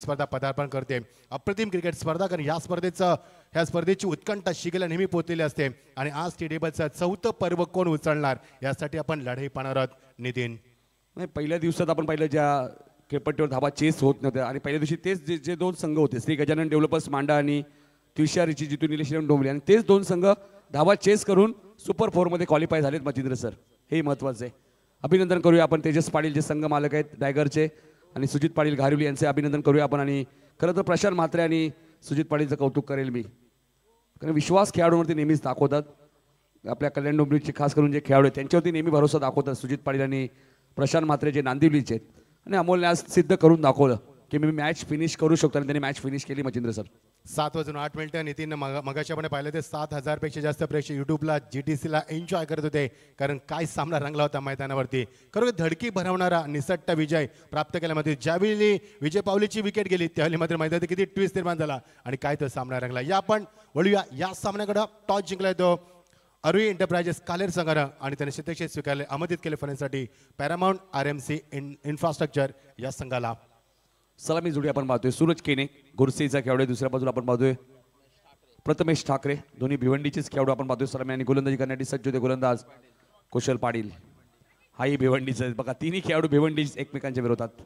स्पर्धा पदार्पण करते. अप्रतिम क्रिकेट स्पर्धा, कारण ह्या स्पर्धेची उत्कंठा शिगेला नेहमी पोचलेली असते आणि आज टी टेबलचं चौथं पर्व कोण उचलणार यासाठी आपण लढाई पाहणार आहोत. नितीन, नाही, पहिल्या दिवसात आपण पाहिलं ज्या खेळपट्टीवर धाबा चेस होत नव्हत्या आणि पहिल्या दिवशी तेच जे दोन संघ होते, श्री गजानन डेव्हलपर्स मांडा आणि त्विशा रिची जितू निलेश डोंबले, आणि तेच दोन संघ धाबा चेस करून सुपर 4मध्ये क्वालिफाय झालेत. मच्छिंद्र सर, हे महत्त्वाचं आहे. अभिनंदन करूया आपण तेजस पाटील जे संघ मालक आहेत डायगरचे, आणि सुजित पाटील घारिवली यांचे अभिनंदन करूया आपण. आणि खरं तर प्रशांत म्हात्रे आणि सुजित पाटीलचं कौतुक करेल मी, कारण विश्वास खेळाडूंवरती नेहमीच दाखवतात. आपल्या कल्याण डोंबिवलीचे खास करून जे खेळाडू आहेत त्यांच्यावरती नेहमी भरोसा दाखवतात सुजित पाटील आणि प्रशांत म्हात्रे जे नांदिवलीचे आहेत. आणि अमोलने आज सिद्ध करून दाखवलं की मी मॅच फिनिश करू शकतो, आणि त्यांनी मॅच फिनिश केली. मच्छिंद्र सर, 7:08 नितीन मगाशी आपण पाहिलं ते 7,000 पेक्षा जास्त प्रेक्षक युट्यूबला GTCला एन्जॉय करत होते, कारण काय सामना रंगला होता मैदानावरती. खरोखर धडकी भरवणारा निसट्ट विजय प्राप्त केल्यामध्ये ज्यावेळी विजय पावलीची विकेट गेली त्यावेळी मात्र मैदानात किती ट्विस्ट निर्माण झाला आणि काय तो सामना रंगला. या आपण वळूया या सामन्याकडे. टॉस जिंकलाय तो अरुई एंटरप्राइजेस कालेर संघानं आणि त्याने क्षेत्रक्षेत्र स्वीकारले. आमंत्रित केले फलंदाजीसाठी पॅरामाउंट RMC इन्फ्रास्ट्रक्चर या संघाला. सलामी जोडी आपण पाहतोय सूरज केने गुरसेचा खेळाडू. दुसऱ्या बाजूला आपण पाहतोय प्रथमेश ठाकरे, दोन्ही भिवंडीचेच खेळाडू आपण पाहतोय सलामी. आणि गोलंदाजी करण्यासाठी सज्ज होते गोलंदाज कुशल पाटील, हाही भिवंडीचं. बघा, तिन्ही खेळाडू भिवंडी एकमेकांच्या विरोधात.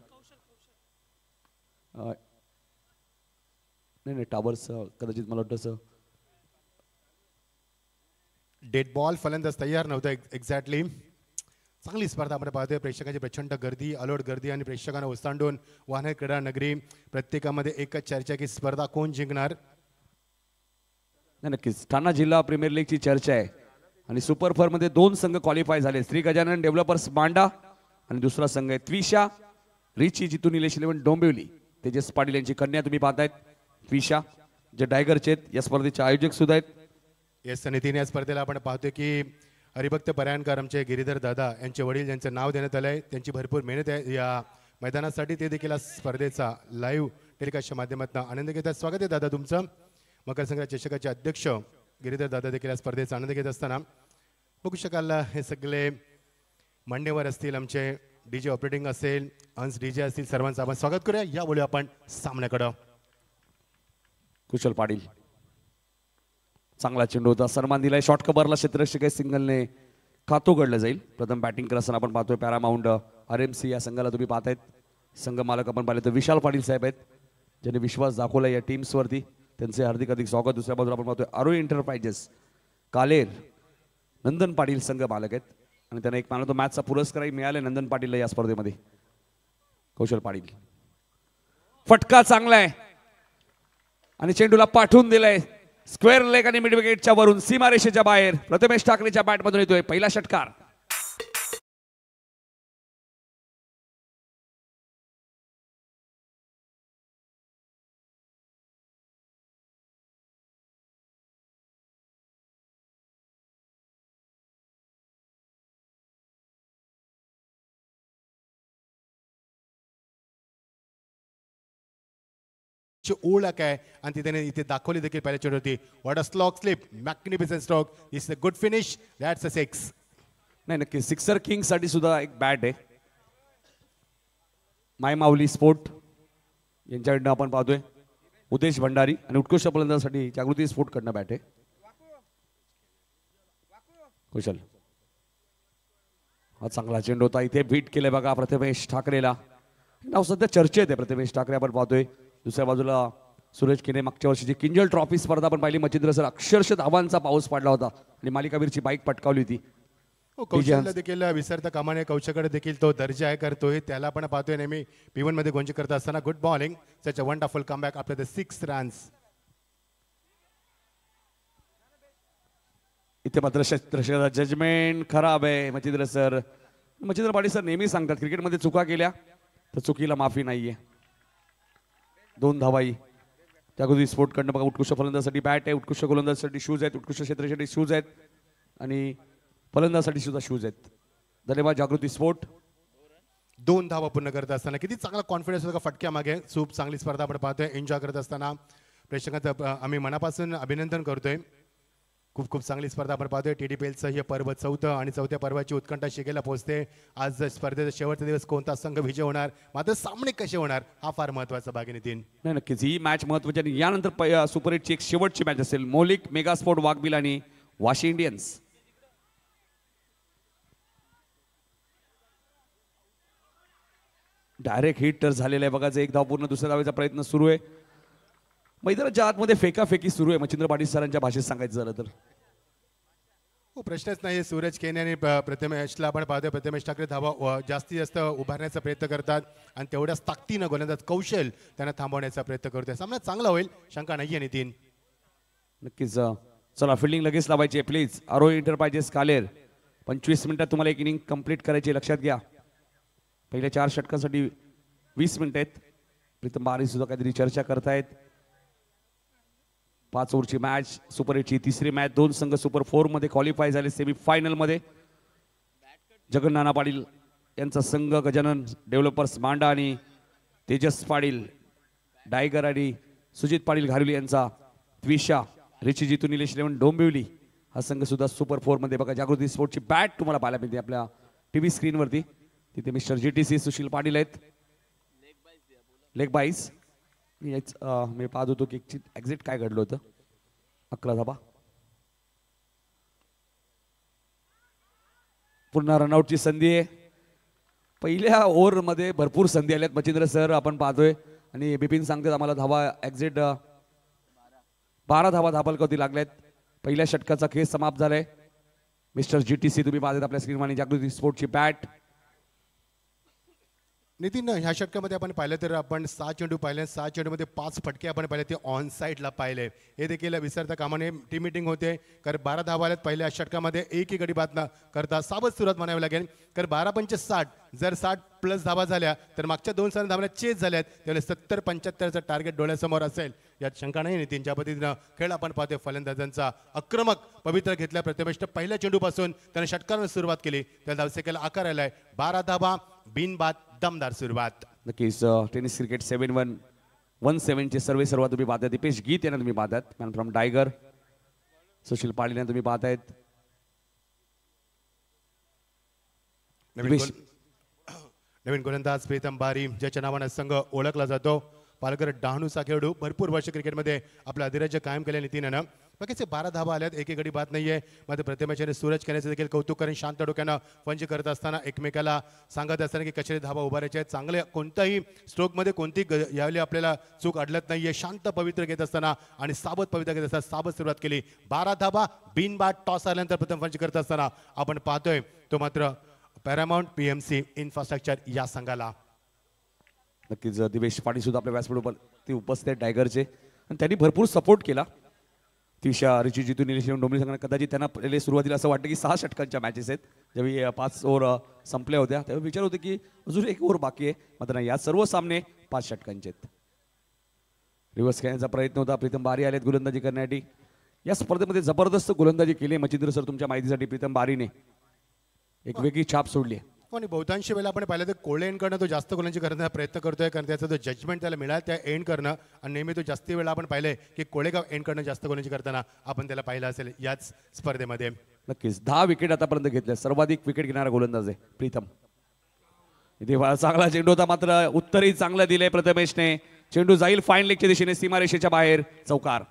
नाही टावर्स कदाचित मला वाटतं डेड बॉल, फलंदाज तयार नव्हता एक्झॅक्टली. चांगली स्पर्धा आपण पाहतोय. प्रेक्षकांची प्रचंड गर्दी, अलोट गर्दी आणि प्रेक्षकांना ओसांडून वाहन क्रीडा नगरी. प्रत्येकामध्ये एकच चर्चा की स्पर्धा कोण जिंकणार. नाही, नक्कीच ठाणा जिल्हा प्रीमियर लीगची चर्चा आहे आणि सुपर 4मध्ये दोन संघ क्वालिफाय झाले. श्री गजानन डेव्हलपर्स मांडा आणि दुसरा संघ आहे त्विशा रिची जितू निलेश डोंबिवली. तेजस पाटील यांची कन्या तुम्ही पाहतायत त्विशा, जे डायगरचे आहेत, या स्पर्धेचे आयोजक सुद्धा आहेत. येस नितीन, या स्पर्धेला आपण पाहतोय की हरिभक्त परायणकर आमचे गिरीधर दादा यांचे वडील ज्यांचं नाव देण्यात आलं आहे, त्यांची भरपूर मेहनत आहे या मैदानासाठी. ते देखील स्पर्धेचा लाईव्ह टेलिकास्टच्या माध्यमातून आनंद घेतात. स्वागत आहे दादा तुमचं. मकर संक्रांत चषकाचे अध्यक्ष गिरीधर दादा देखील या स्पर्धेचा आनंद घेत असताना बघू शकाल हे सगळे मान्यवर असतील, आमचे DJ ऑपरेटिंग असेल, अंश DJ असतील, सर्वांचं आपण स्वागत करूया. या बोलूया आपण सामन्याकडं. कुशल पाटील, चांगला चेंडू होता, सन्मान दिलाय. शॉर्ट कव्हरला क्षेत्ररक्षक सिंगलने खातो घडलं जाईल. प्रथम बॅटिंग करताना आपण पाहतोय पॅरामाउंट RMC या संघाला तुम्ही पाहतायत. संघ मालक आपण पाहिले तर विशाल पाटील साहेब आहेत, ज्यांनी विश्वास दाखवला या टीम्सवरती. त्यांचे हार्दिक स्वागत. दुसऱ्या बाजूला आपण पाहतोय अरुई एंटरप्राइजेस कालेर, नंदन पाटील संघ मालक आहेत आणि त्यांना एक मॅन ऑफ द मॅचचा पुरस्कारही मिळाला नंदन पाटीलला या स्पर्धेमध्ये. कौशल पाटील, फटका चांगला आहे आणि चेंडूला पाठवून दिलाय स्क्वेअर लेग आणि मिड विकेटच्या वरून सीमारेषेच्या बाहेर. प्रथमेश ठाकरेच्या बॅटमधून येतोय पहिला षटकार. ओळख आहे आणि ती त्याने इथे दाखवली देखील पहिल्या चेंडूवरती. What a slog slip, magnificent stroke, this is a good finish, that's a 6. नाही, नक्की सिक्सर किंग साठी सुद्धा एक बॅट आहे. माय माऊली स्पोर्ट यांच्याकडनं आपण पाहतोय उदेश भंडारी, आणि उत्कृष्ट फलंदाजासाठी जागृती स्पोर्ट कडनं बॅट आहे. कुशल, हा चांगला चेंडू होता, इथे बीट केलंय बघा प्रथमेश ठाकरेला. नाव सध्या चर्चेत आहे प्रथमेश ठाकरे आपण पाहतोय. दुसऱ्या बाजूला सूरज केने, मागच्या वर्षीची किंजल ट्रॉफी स्पर्धा आपण पाहिली. मच्छिंद्र सर, अक्षरशः धावांचा पाऊस पडला होता आणि मालिकावीरची बाईक पटकावली होती. कौशल्य देखील विसरता कामाने कौशकडे देखील तो दर्जा आहे करतोय. त्याला आपण पाहतोय नेहमी P1 मध्ये गोंजी करत असताना. Good bowling, such a wonderful comeback after the 6 runs. इथे मात्र जजमेंट खराब आहे. मच्छिंद्र सर, मच्छिंद्र पाटील सर नेहमी सांगतात क्रिकेटमध्ये चुका केल्या तर चुकीला माफी नाहीये. 2 धावाई जागृती स्पोर्ट कडनं बघा. उत्कृष्ट फलंदाजासाठी बॅट आहे, उत्कृष्ट गोलंदाजासाठी शूज आहेत, उत्कृष्ट क्षेत्रासाठी शूज आहेत आणि फलंदाजासाठी सुद्धा शूज आहेत. धन्यवाद जागृती स्पोर्ट. 2 धावा पूर्ण करत असताना किती चांगला कॉन्फिडन्स होता फटक्या मागे. खूप चांगली स्पर्धा आपण पाहतोय. एन्जॉय करत असताना प्रेक्षकांचं आम्ही मनापासून अभिनंदन करतोय. खूप खूप चांगली स्पर्धा आपण पाहतोय. TDPLचं हे पर्व चौथं आणि चौथ्या पर्वाची उत्कंठा शिगेला पोहोचते. आज स्पर्धेचा शेवटचा दिवस कोणता संघ विजय होणार, मात्र सामने कसे होणार हा फार महत्वाचा भाग आहे नितीन. नाही, नक्कीच ही मॅच महत्वाची आणि यानंतर सुपर एटची एक शेवटची मॅच असेल. मौलिक मेगास्पोर्ट वाघबिल आणि वाशी इंडियन्स. डायरेक्ट हिट तर झालेला आहे बघा. एक धाव पूर्ण दुसऱ्या धावेचा प्रयत्न सुरू आहे. मैदानाच्या आतमध्ये फेकाफेकी सुरू आहे. मच्छिंद्र पाटील सरांच्या भाषेत सांगायचं झालं तर हो, प्रश्नच नाही. सूरज केने आणि प्रथमेशला आपण पाहतोय. प्रथमेश ठाकरे धावा जास्तीत जास्त उभारण्याचा प्रयत्न करतात आणि तेवढ्याच ताकदीनं गोलंदाज कौशल त्यांना थांबवण्याचा प्रयत्न करतोय. सामना चांगला होईल, शंका नाहीये नितीन. नक्कीच. चला फिल्डिंग लगेच लावायची आहे प्लीज. आरो एंटरप्राइजेस कालेर 25 मिनिटात तुम्हाला एक इनिंग कंप्लीट करायची, लक्षात घ्या. पहिल्या 4 षटकांसाठी 20 मिनिट आहेत. प्रीतम बारी सुद्धा काहीतरी चर्चा करतायत. 5 ओव्हरची मॅच, सुपर एटची तिसरी मॅच. 2 संघ सुपर 4 मध्ये क्वालिफाय झाले सेमीफायनल मध्ये. जगन नाना पाटील यांचा संघ गजानन डेव्हलपर्स मांडा आणि तेजस पाटील डायगर आणि सुजित पाटील घारिवली यांचा त्विषा रिची जितू निलेश 11 डोंबिवली हा संघ सुद्धा सुपर 4 मध्ये. बघा जागृती स्पोर्टची बॅट तुम्हाला पाहायला मिळते आपल्या टीव्ही स्क्रीनवरती. तिथे मिस्टर GTC सुशील पाटील आहेत. लेग बाईस मी पाहत होतो की एक्झिट काय घडलं होतं. 11 धाबा. पुन्हा रनआउटची संधी आहे. पहिल्या ओव्हरमध्ये भरपूर संधी आल्यात मच्छिंद्र सर आपण पाहतोय आणि बिपिन सांगतात आम्हाला धावा एक्झिट 12 धावा धापलकवती लागल्यात. पहिल्या षटकाचा खेळ समाप्त झालाय. मिस्टर GTC तुम्ही पाहतात आपल्या स्क्रीनवर आणि जागृती स्पोर्टची बॅट. नितीन, ह्या षटकामध्ये आपण पाहिलं तर आपण 6 चेंडू पाहिले. 6 चेंडूमध्ये 5 फटके आपण पाहिले, ते ऑन साईडला पाहिले. हे देखील विसरता कामा नये. टीम मीटिंग होते कारण 12 धावा आल्यात पहिल्या षटकामध्ये. एकही गडी बाद न करता सावध सुरुवात म्हणावी लागेल. कारण 12 पंचे 60, जर 60 प्लस धावा झाल्या तर मागच्या 2 साल धावल्या चेस झाल्यात, त्यामुळे 70-75चं टार्गेट डोळ्यासमोर असेल यात शंका नाही. नितीन, ज्या पद्धतीनं खेळ आपण पाहतोय फलंदाजांचा आक्रमक पवित्र घेतला. प्रथमेशनं पहिल्या चेंडूपासून त्याने षटकारानं सुरुवात केली. त्या धावसेकेला आकार आलाय. 12 धावा, बिनबाद, दमदार सुरुवात. नक्कीच. टेनिस क्रिकेट 7-1-1-7 चे सर्वात तुम्ही पाहताय. दीपेश गीत यांना तुम्ही पाहतायत. Man from डायगर. सुशील पाटील यांना तुम्ही पाहतायत. नवीन गोलंदाज प्रीतम बारी, ज्याच्या नावाने संघ ओळखला जातो. पालघर डहाणूचा खेळाडू, भरपूर वर्ष क्रिकेटमध्ये आपलं अधिराज्य कायम केल्या नितीननं. बाकीचे 12 धावा आल्यात, एक गडी बाद नाहीये. मात्र प्रथमेशाने सूरज केण्याचं देखील कौतुक करून शांत डोक्यानं पंच करत असताना एकमेकाला सांगत असताना की कशाने धावा उभारायच्या आहेत. चांगले कोणत्याही स्ट्रोकमध्ये कोणती यावेळी आपल्याला चूक अडलत नाहीये. शांत पवित्र घेत असताना आणि सावध पवित्र घेत असताना सावध सुरुवात केली. 12 धावा, बिनबाद टॉस आल्यानंतर प्रथम पंच करत असताना आपण पाहतोय तो मात्र पॅरामाउंट PMC इन्फ्रास्ट्रक्चर या संघाला. नक्कीच. दिवेश पाटील सुद्धा आपल्या व्यासपीठावर ते उपस्थित आहेत टायगरचे आणि त्यांनी भरपूर सपोर्ट केला. तिशा रिची जितू निलेश डोंबिवली संघाने कदाचित त्यांना पहिले सुरुवातीला असं वाटतं की 6 षटकांच्या मॅचेस आहेत. ज्यावेळी 5 ओव्हर संपल्या होत्या त्यावेळी विचार होते की अजून 1 ओव्हर बाकी आहे. मात्र या सर्व सामने 5 षटकांचे आहेत. रिव्हर्स खेळण्याचा प्रयत्न होता. प्रीतम बारी आलेत गोलंदाजी करण्यासाठी. या स्पर्धेमध्ये जबरदस्त गोलंदाजी केली मच्छिंद्र सर तुमच्या माहितीसाठी. प्रीतम बारीने एक वेगळी छाप सोडली आहे. आणि बहुतांश वेळेला आपण पाहिलं तर कोळे एंड करणं तो जास्त गोलांची करण्याचा प्रयत्न करतोय, कारण त्याचा जो जजमेंट त्याला मिळाला त्या एंड करणं. आणि नेहमी तो जास्ती वेळा आपण पाहिले की कोळेगाव एंड करणं जास्त गोलांची करताना आपण त्याला पाहिलं असेल याच स्पर्धेमध्ये. नक्कीच 10 विकेट आतापर्यंत घेतल्या. सर्वाधिक विकेट घेणारा गोलंदाज आहे प्रीतम. इथे चांगला चेंडू होता मात्र उत्तरही चांगलं दिलंय प्रथमेशने. चेंडू जाईल फाईन लेगच्या दिशेने सीमारेषेच्या बाहेर. चौकार.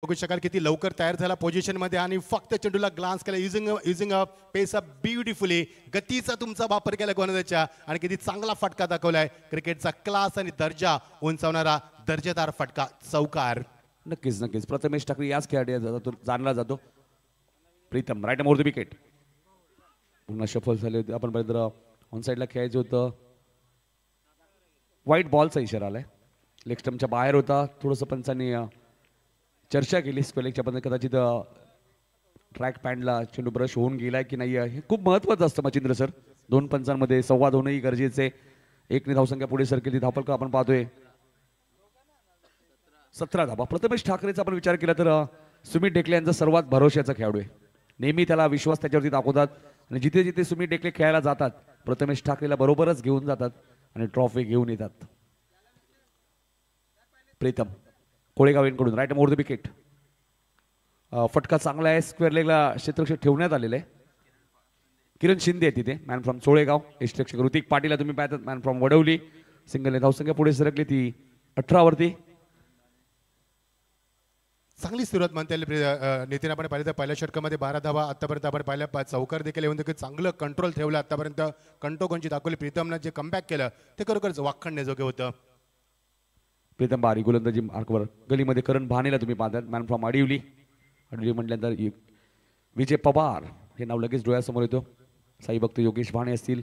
बघू शकाल किती लवकर तयार झाला पोझिशन मध्ये आणि फक्त चेंडूला ग्लान्स केला. Using a pace up beautifully. गतीचा तुमचा वापर केला गोलंदाजाच्या आणि किती चांगला फटका दाखवलाय. क्रिकेटचा क्लास आणि दर्जा उंचावणारा दर्जेदार फटका. चौकार. नक्कीच नक्कीच. प्रथमेश ठाकरे याच खेळाडू जाणला जातो. Pritam right more the wicket. पुन्हा शफल झाले होते. आपण बरोबर ऑन साईडला खेळायचं होतं. व्हाईट बॉलचा इशारा आलाय. लेग स्टंपच्या बाहेर होता. थोडंसं पंचांनी चर्चा केली स्क्वेलेगच्या पण कदाचित ट्रॅक पॅन्टला चेंडू ब्रश होऊन गेलाय की नाही हे खूप महत्त्वाचं असतं मच्छिंद्र सर. 2 पंचांमध्ये संवाद होणंही गरजेचे. 1 धावसंख्या पुढे सरकेल ती धावफलक आपण पाहतोय. 17 धावा. प्रथमेश ठाकरेचा आपण विचार केला तर सुमित ढेकले यांचा सर्वात भरोश्याचा खेळाडू आहे. नेहमी त्याला विश्वास त्याच्यावरती दाखवतात आणि जिथे जिथे सुमित डेकले खेळायला जातात प्रथमेश ठाकरेला बरोबरच घेऊन जातात आणि ट्रॉफी घेऊन येतात. प्रीतम कोळेगाव यांकडून राईट मोर द विकेट. फटका चांगला आहे. स्क्वेअर लेगला क्षेत्ररक्षक ठेवण्यात आलेलं आहे. किरण शिंदे आहे तिथे मॅन फ्रॉम चोळेगाव. यष्टरक्षक ऋतिक पाटीलला तुम्ही पाहतात मॅन फ्रॉम वडवली. सिंगल धावसंख्या पुढे सरकली ती 18 वरती. चांगली सुरुवात म्हणता येईल. नितीन आपण पाहिलं तर पहिल्या षटकामध्ये 12 धावा आतापर्यंत आपण पाहिल्या. चौकार देखील येऊन देखील चांगलं कंट्रोल ठेवलं आतापर्यंत. कंटोकणची दाखवली. प्रीतमनं जे कमबॅक केलं ते खरोखरच वाखाणण्याजोगे होतं. प्रीतम बारी गोलंदाजी मार्कवर. गलीमध्ये करण भानेला तुम्ही पाहतात मॅन फ्रॉम आडिवली. आडिवली म्हटल्यानंतर विजय पवार हे नाव लगेच डोळ्यासमोर येतो. साई भक्त योगेश भाणे असतील.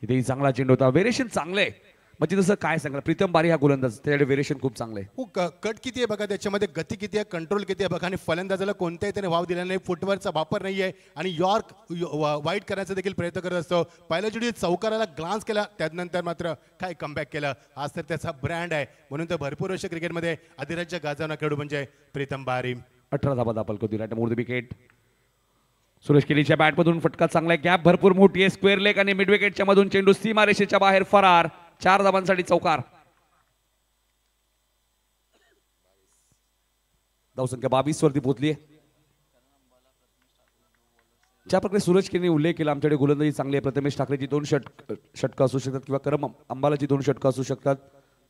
इथेही चांगला चेंडू होता. व्हेरिएशन चांगलं आहे. म्हणजे तसं काय सांगला प्रीतम बारी हा गोलंदाज त्याच्याकडे व्हेरिएशन खूप चांगलं आहे. हो कट किती आहे बघा त्याच्यामध्ये. गती किती आहे कंट्रोल किती आहे बघा. आणि फलंदाजाला कोणत्याही त्याने वाव दिला नाही. फुटवर्कचा वापर नाही आहे. आणि यॉर्क वाईट करण्याचा देखील प्रयत्न करत असतो. पहिल्या चेंडू चौकाराला ग्लान्स केला त्यानंतर मात्र काय कमबॅक केलं. आज तर त्याचा ब्रँड आहे. म्हणून तर भरपूर वर्ष क्रिकेटमध्ये अधिराज्य गाजवणा खेळू म्हणजे प्रीतम बारी. 18 धाबा दाखल करतो right more the wicket. Suresh केलीच्या बॅटमधून फटका चांगला आहे. गॅप भरपूर मोठी आहे. स्क्वेअर लेग आणि मिड विकेटच्या मधून चेंडू सीमारेषेच्या बाहेर फरार. 4 धाबांसाठी चौकार. धावसंख्या 22 वरती पोहोचली आहे. ज्या प्रकारे सूरज केने उल्लेख केला आमच्याकडे गोलंदाजी चांगली आहे. प्रथमेश ठाकरेची 2 षटकं असू शकतात किंवा करम अंबालाची 2 षटकं असू शकतात.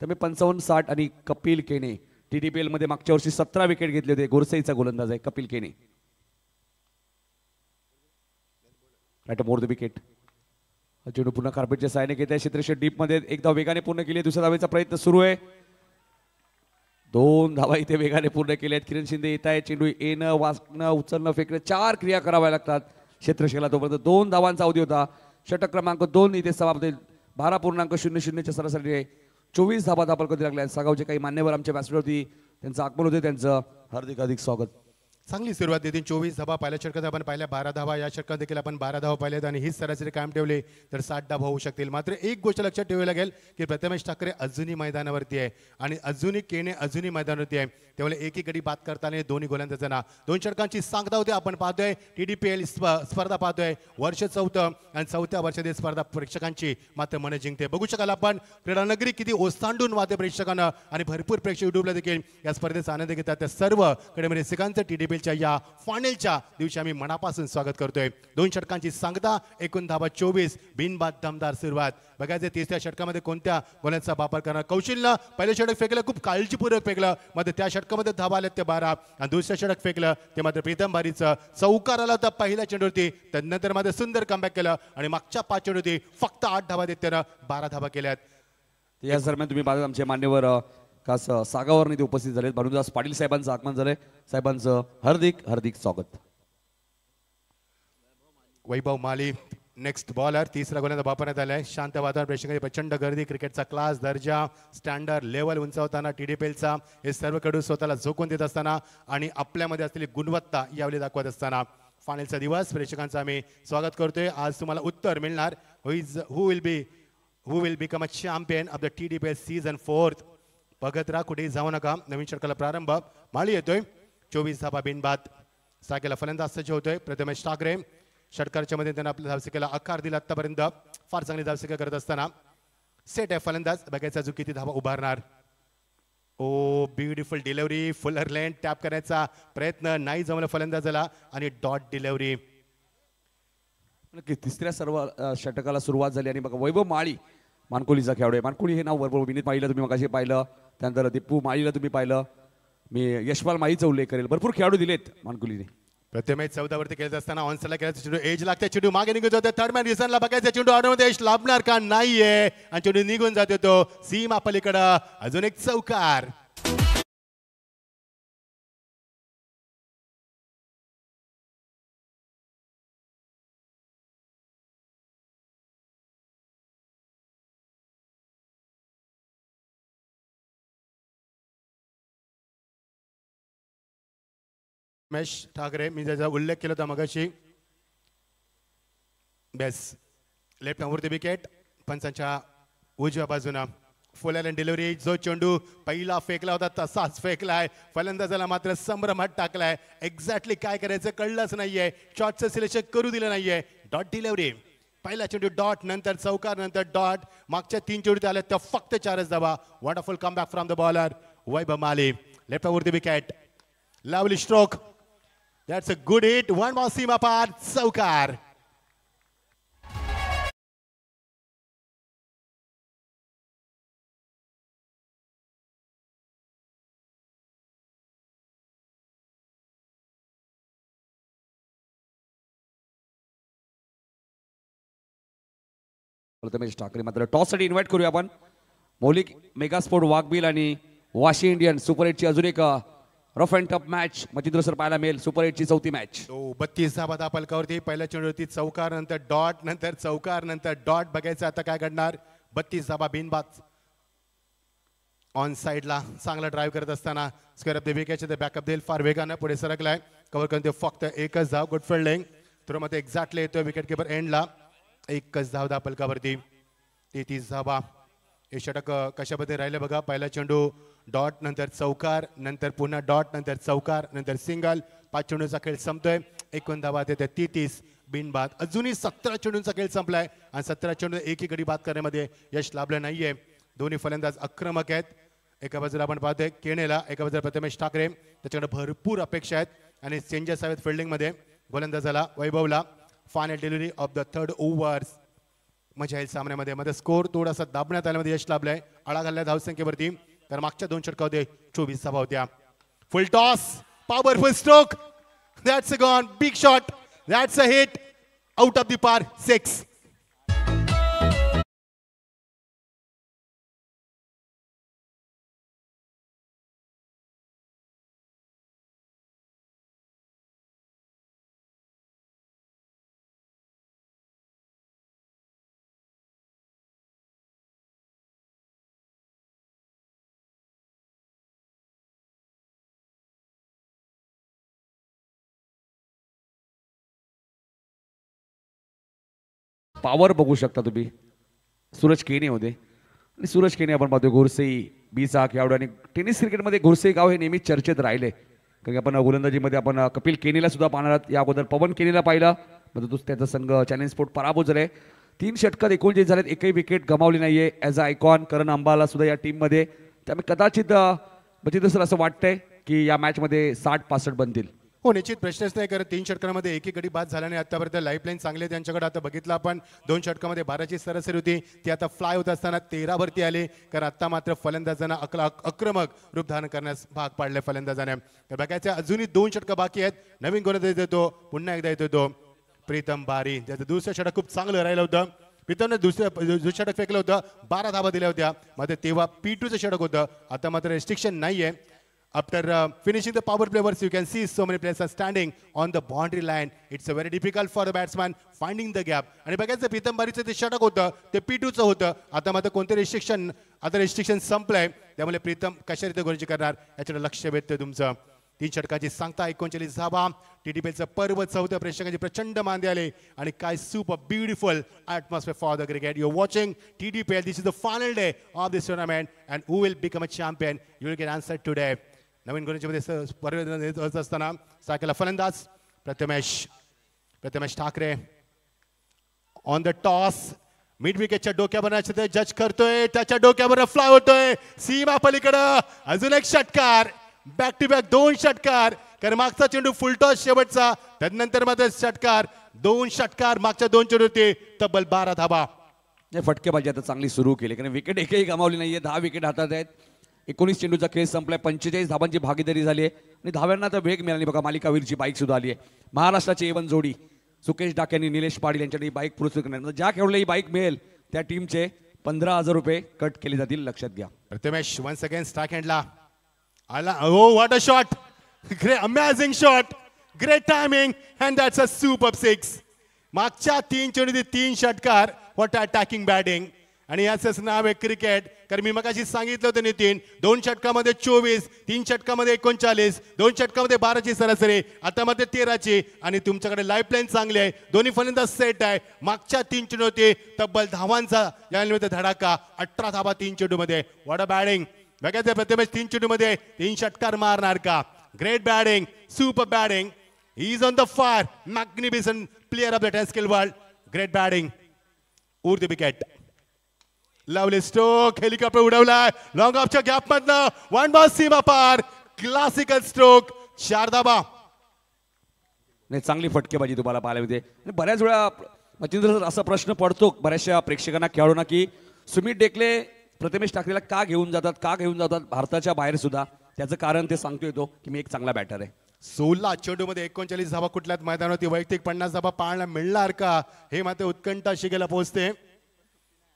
त्यामुळे 55-60 आणि कपिल केने TDPL मध्ये मागच्या वर्षी 17 विकेट घेतले होते. गोरसईचा गोलंदाज आहे कपिल केने. Right more the wicket. चेंडू पुन्हा कार्पेटच्या साहाय्याने घेत आहे. क्षेत्ररक्षक डीप मध्ये एक धाव वेगाने पूर्ण केली. दुसऱ्या धावेचा प्रयत्न सुरू आहे. 2 धावा इथे वेगाने पूर्ण केल्या आहेत. किरण शिंदे येत आहे. चेंडू येणं वाचणं उचलणं फेकणं 4 क्रिया कराव्या लागतात क्षेत्ररक्षकाला. तोपर्यंत 2 धावांचा अवधी होता. षटक क्रमांक 2 इथे समाप्त होईल. 12.00 सरासरी 24 धाबा दाखल कधी लागल्या. सागावचे काही मान्यवर आमच्या व्यासपीठावरती त्यांचं आगमन होते. त्यांचं हार्दिक हार्दिक स्वागत. चांगली सुरुवात देतील. 24 धावा पहिल्या षटकात आपण पाहिल्या. 12 धावा या षटकात देखील आपण 12 धावा पाहिल्यात. आणि हीच सरासरी कायम ठेवली तर 60 धावा होऊ शकतील. मात्र एक गोष्ट लक्षात ठेवावी लागेल की प्रथमेश ठाकरे अजूनही मैदानावरती आहे आणि अजूनही केने अजूनही मैदानावरती आहे. त्यामुळे एकीकडे बात करताना दोन्ही गोलंदाजांना 2 षटकांची सांगता होते. आपण पाहतोय TDPL स्पर्धा पाहतोय. वर्ष 4थं आणि 4थ्या वर्षातील स्पर्धा प्रेक्षकांची मात्र मन जिंकते. बघू शकाल आपण क्रीडानगरी किती ओसांडून वाहते प्रेक्षकांना. आणि भरपूर प्रेक्षक युट्यूबला देखील या स्पर्धेचा आनंद घेतात. त्या सर्व कडे रसिकांचं TDPL या फायनलच्या दिवशी आम्ही मनापासून स्वागत करतोय. 2 षटकांची सांगता. एकूण धावा 24. बिनबाद दमदार सुरुवात. बघायचं 3ऱ्या षटकामध्ये कोणत्या गोलंदाजाचा वापर करणार. कौशलनं पहिलं षटक फेकलं खूप काळजीपूर्वक फेकलं. मध्ये त्या षटकामध्ये धावा आल्या ते 12 आणि दुसऱ्या षटक फेकलं ते मात्र प्रीतम बारीचं चौकार आला होता पहिल्या चेंडूवरती. त्यानंतर मध्ये सुंदर कमबॅक केलं आणि मागच्या 5 चेंडूवरती फक्त 8 धावा देत त्यानं 12 धावा केल्यात. या दरम्यान तुम्ही पाहता आमचे मान्यवर खास सागावर ते उपस्थित झालेत. भानुदास पाटील साहेबांचं आगमन झालंय. साहेबांचं हार्दिक हार्दिक स्वागत. वैभव माली नेक्स्ट बॉलर. 3रा गोलंदाज वापरण्यात आलाय. शांत वातावरण प्रेक्षकांची प्रचंड गर्दी. क्रिकेटचा क्लास दर्जा स्टँडर्ड लेवल उंचावताना TDPLचा हे सर्व कडू स्वतःला झोकून देत असताना आणि आपल्यामध्ये असलेली गुणवत्ता यावेळी दाखवत असताना फायनलचा दिवस प्रेक्षकांचं आम्ही स्वागत करतोय. आज तुम्हाला उत्तर मिळणार who will become a champion of the TDPL season 4. बघत राहा कुठेही जाऊ नका. नवीन षटकाला प्रारंभ. माळी येतोय. 24 धाबा बिनबाद. साकेला फलंदाज सज्ज होतोय प्रथमेश ठाकरे. षटकाराच्या मध्ये त्यांना आपल्या धावसंख्येला आकार दिला. आतापर्यंत फार चांगली धावसंख्या करत असताना सेट आहे फलंदाज. बघायचा जो किती धावा उभारणार. ओ ब्युटिफुल डिलिव्हरी. फुलर लेन टॅप करण्याचा प्रयत्न नाही जमलं फलंदाजाला आणि डॉट डिलिव्हरी. 3ऱ्या सर्व षटकाला सुरुवात झाली आणि बघा वैभव माळी मानकोलीचा खेळाडू आहे. मानकोली हे नाव बरोबर विनीत माळीला तुम्ही मगाशी पाहिलं. त्यानंतर दीपू माळीला तुम्ही पाहिलं. मी यशपाल माळीचा उल्लेख करेल. भरपूर खेळाडू दिलेत मानकोलीने. प्रथमेश 14 वरती खेळत असताना ऑनसला केला चेंडू एज लागते. चेंडू मागे निघून जातो. थर्ड मॅन रिसनला बघायचा चेंडू ऑर्डरमध्ये यश लाभणार का नाहीये आणि चेंडू निघून जातो तो सीमा पलीकडं. अजून एक चौकार. रमेश ठाकरे मी ज्याचा उल्लेख केला होता मगाशी. बेस लेफ्ट हॅमवरती विकेट. पंचांच्या उजव्या बाजूना फुल एंड डिलिव्हरी. जो चेंडू पहिला फेकला होता तसाच फेकलाय. फलंदाजाला मात्र संभ्रमात टाकलाय. एक्झॅक्टली काय करायचं कळलंच नाहीये. शॉटचं सिलेक्शन करू दिलं नाहीये. Dot delivery. पहिला चेंडू डॉट, नंतर चौकार, नंतर डॉट. मागच्या 3 चेंडू आले त्या फक्त 4च धावा. Wonderful comeback from the bowler Vaibhav Mali. Left over the wicket. Lovely stroke. That's a good hit. One more सीमा पार. चौकार. प्रथमेश ठाकरे मात्र टॉससाठी इन्व्हाइट करूया आपण. मौलिक मेगा स्पोर्ट वाघबिल आणि वाशी इंडियन सुपर 8ची अजून एक rough and tough match Machhindra sir पाहायला मिळेल. Super 8ची 4थी match. 32 धावा दापलकावरती. पहिल्या चेंडूवरती चौकार, नंतर डॉट, नंतर चौकार, नंतर डॉट. बघायचं आता काय घडणार. 32 धावा बिनबाद. ऑन साइडला चांगला ड्राईव्ह करत असताना स्क्वेअर ऑफ द विकेटचे बॅकअप देईल. फार वेगानं पुढे सरकलाय. कव्हर करून ते फक्त एकच धाव. Good fielding. थ्रोमध्ये एक्झॅक्टली येतोय विकेट किपर एंडला. एकच धाव दापलकावरती. 33 धावा. हे षटक कशामध्ये राहिले बघा. पहिला चेंडू डॉट, नंतर चौकार, नंतर पुन्हा डॉट, नंतर चौकार, नंतर सिंगल. 5 चेंडूचा खेळ संपतोय. 51 धावा येते. 33 बिनबाद. अजूनही 17 चेंडूंचा खेळ संपलाय आणि 17 चेंडू एकही गडी बाद करण्यामध्ये यश लाभलं नाहीये. दोन्ही फलंदाज आक्रमक आहेत. एका बाजूला आपण पाहतोय केनेला, एका बाजूला प्रथमेश ठाकरे. त्याच्याकडे भरपूर अपेक्षा आहेत आणि चेंजेस आहेत फिल्डिंगमध्ये. गोलंदाजाला वैभवला final delivery of the 3rd overs. मजा येईल सामन्यामध्ये. मध्ये स्कोर थोडासा दाबण्यात आल्यामध्ये यश लाभलंय. आळा घाललाय धावसंख्येवरती. तर मागच्या 2 षटकामध्ये 24 धावा होत्या. फुल toss. Powerful stroke. That's a gone. Big shot. That's a hit. Out of the पार. 6. पॉवर बघू शकता तुम्ही. सूरज केने होते आणि सूरज केने आपण पाहतो घोरसई बीचा खेळाडू. आणि टेनिस क्रिकेटमध्ये घोरसई गाव हे नेहमी चर्चेत राहिले. कारण की आपण गोलंदाजीमध्ये आपण कपिल केनीला सुद्धा पाहणार आहात. या अगोदर पवन केनीला पाहिलं म्हणजे त्याचा संघ चॅलेंज स्पोर्ट पराभूत झालाय. 3 षटकात 39 झालेत. एकही विकेट गमावली नाहीये. ॲज अ आयकॉन करण अंबाला सुद्धा या टीममध्ये. त्यामुळे कदाचित म्हणजे सर असं वाटतंय की या मॅचमध्ये 60-65 बनतील. हो, निश्चित प्रश्नच नाही. कारण 3 षटकांमध्ये एकही गडी बाद झाला नाही आतापर्यंत. लाईफलाईन चांगली आहे त्यांच्याकडे. आता बघितलं आपण 2 षटकामध्ये 12ची सरासरी होती. ती आता फ्लाय होत असताना 13 वरती आली. कारण आता मात्र फलंदाजांना आक्रमक रूप धारण करण्यास भाग पाडले फलंदाजाने. तर बघायचं अजूनही 2 षटकं बाकी आहेत. नवीन गोलंदाज येतो. पुन्हा एकदा येतो तो प्रीतम बारी. त्याचं दुसरं षटक खूप चांगलं राहिलं होतं. प्रीतमने दुसरं षटक फेकलं होतं. 12 धावा दिल्या होत्या. मध्ये तेव्हा P2चं षटक होतं. आता मात्र रेस्ट्रिक्शन नाहीये. After finishing the power play overs, you can see so many players are standing on the boundary line. It's a very difficult for the batsman finding the gap. आणि बघायचं प्रीतम बारीचं ते षटक होतं ते P2चं होतं. आता मात्र कोणते रेस्ट्रिक्शन संपलंय. त्यामुळे प्रीतम कशा रीती गोलंदाजी करणार याच्याकडे लक्ष वेधतंय तुमचं. 3 षटकाची सांगता 39 धावा. TDPLचं पर्व 4थं. प्रेक्षकांची प्रचंड मांदी आले आणि काय super beautiful atmosphere for the cricket. You're watching TDPL. This is the final day of this tournament and who will become a champion? You will get answered today. नवीन गोलंदाजीमध्ये परिवर्तन येत असताना साकेला फलंदाज Prathamesh Thakare on the toss. Mid विकेटच्या डोक्यावर जज करतोय. त्याच्या डोक्यावर फ्लाय होतोय सीमा पलीकडं. अजून एक षटकार. बॅक टू बॅक 2 षटकार. कारण मागचा चेंडू फुल टॉस शेवटचा. त्यानंतर मात्र षटकार. 2 षटकार मागच्या 2 चेंडू होते. तब्बल 12 धावा. फटकेबाजी आता चांगली सुरू केली. कारण विकेट एकही गमावली नाहीये. 10 विकेट हातात आहेत. 19 चेंडूचा खेळ संपलाय. 45 धावांची भागीदारी झाली आहे आणि धाव्यांना तर वेग मिळाली. बघा मालिकावीरची बाईक सुद्धा आली आहे. महाराष्ट्राची A1 जोडी सुकेश डाके आणि निलेश पाटील यांच्याकडे बाईक पुरस्कृत करण्यात. ज्या खेळाडूला ही बाईक मिळेल त्या टीमचे 15,000 रुपये कट केले जातील. लक्षात घ्या. प्रथमेश वन्स अगेन स्ट्राइक हँडला आला. Oh what a shot. Great amazing shot. Great timing and that's a super 6. मागच्या 3 चेंडूचे 3 षटकार. What attacking batting. आणि याचंच नाव आहे क्रिकेट. कारण मी मगाशी सांगितलं होतं नितीन 2 षटकामध्ये 24, 3 षटकामध्ये 39, 2 षटकामध्ये 12ची सरासरी. आता मध्ये 13ची. आणि तुमच्याकडे लाईफलाईन चांगली आहे. दोन्ही फलंदाज सेट आहे. मागच्या 3 चेंडू होते तब्बल धावांचा यानिमित्त धडाका. 18 धावा 3 चेंडूमध्ये. What a batting. बघायचं प्रथमेश 3 चेंडूमध्ये 3 षटकार मारणार का. Great batting. Super batting. He's on the fire. Magnificent player of the 10 skill world. Great batting. Ur the wicket. Lovely stroke. Helicopter उडवलाय. Long offच्या गॅप मधनं वन बॉल सीमा पार. Classical stroke. 4 धावा. नाही चांगली फटकेबाजी तुम्हाला पाहायला मिळते आणि बऱ्याच वेळा मच्छिंद्र सर असा प्रश्न पडतो बऱ्याचशा प्रेक्षकांना खेळाडूंना की सुमित डेकले प्रथमेश ठाकरेला का घेऊन जातात भारताच्या बाहेर सुद्धा त्याचं कारण ते सांगतो येतो की मी एक चांगला बॅटर आहे. 16 चेंडूमध्ये 39 धावा कुठल्याच मैदानावरती वैयक्तिक 50 धावा पाहायला मिळणार का हे मात्र उत्कंठा शिगेला पोहोचते.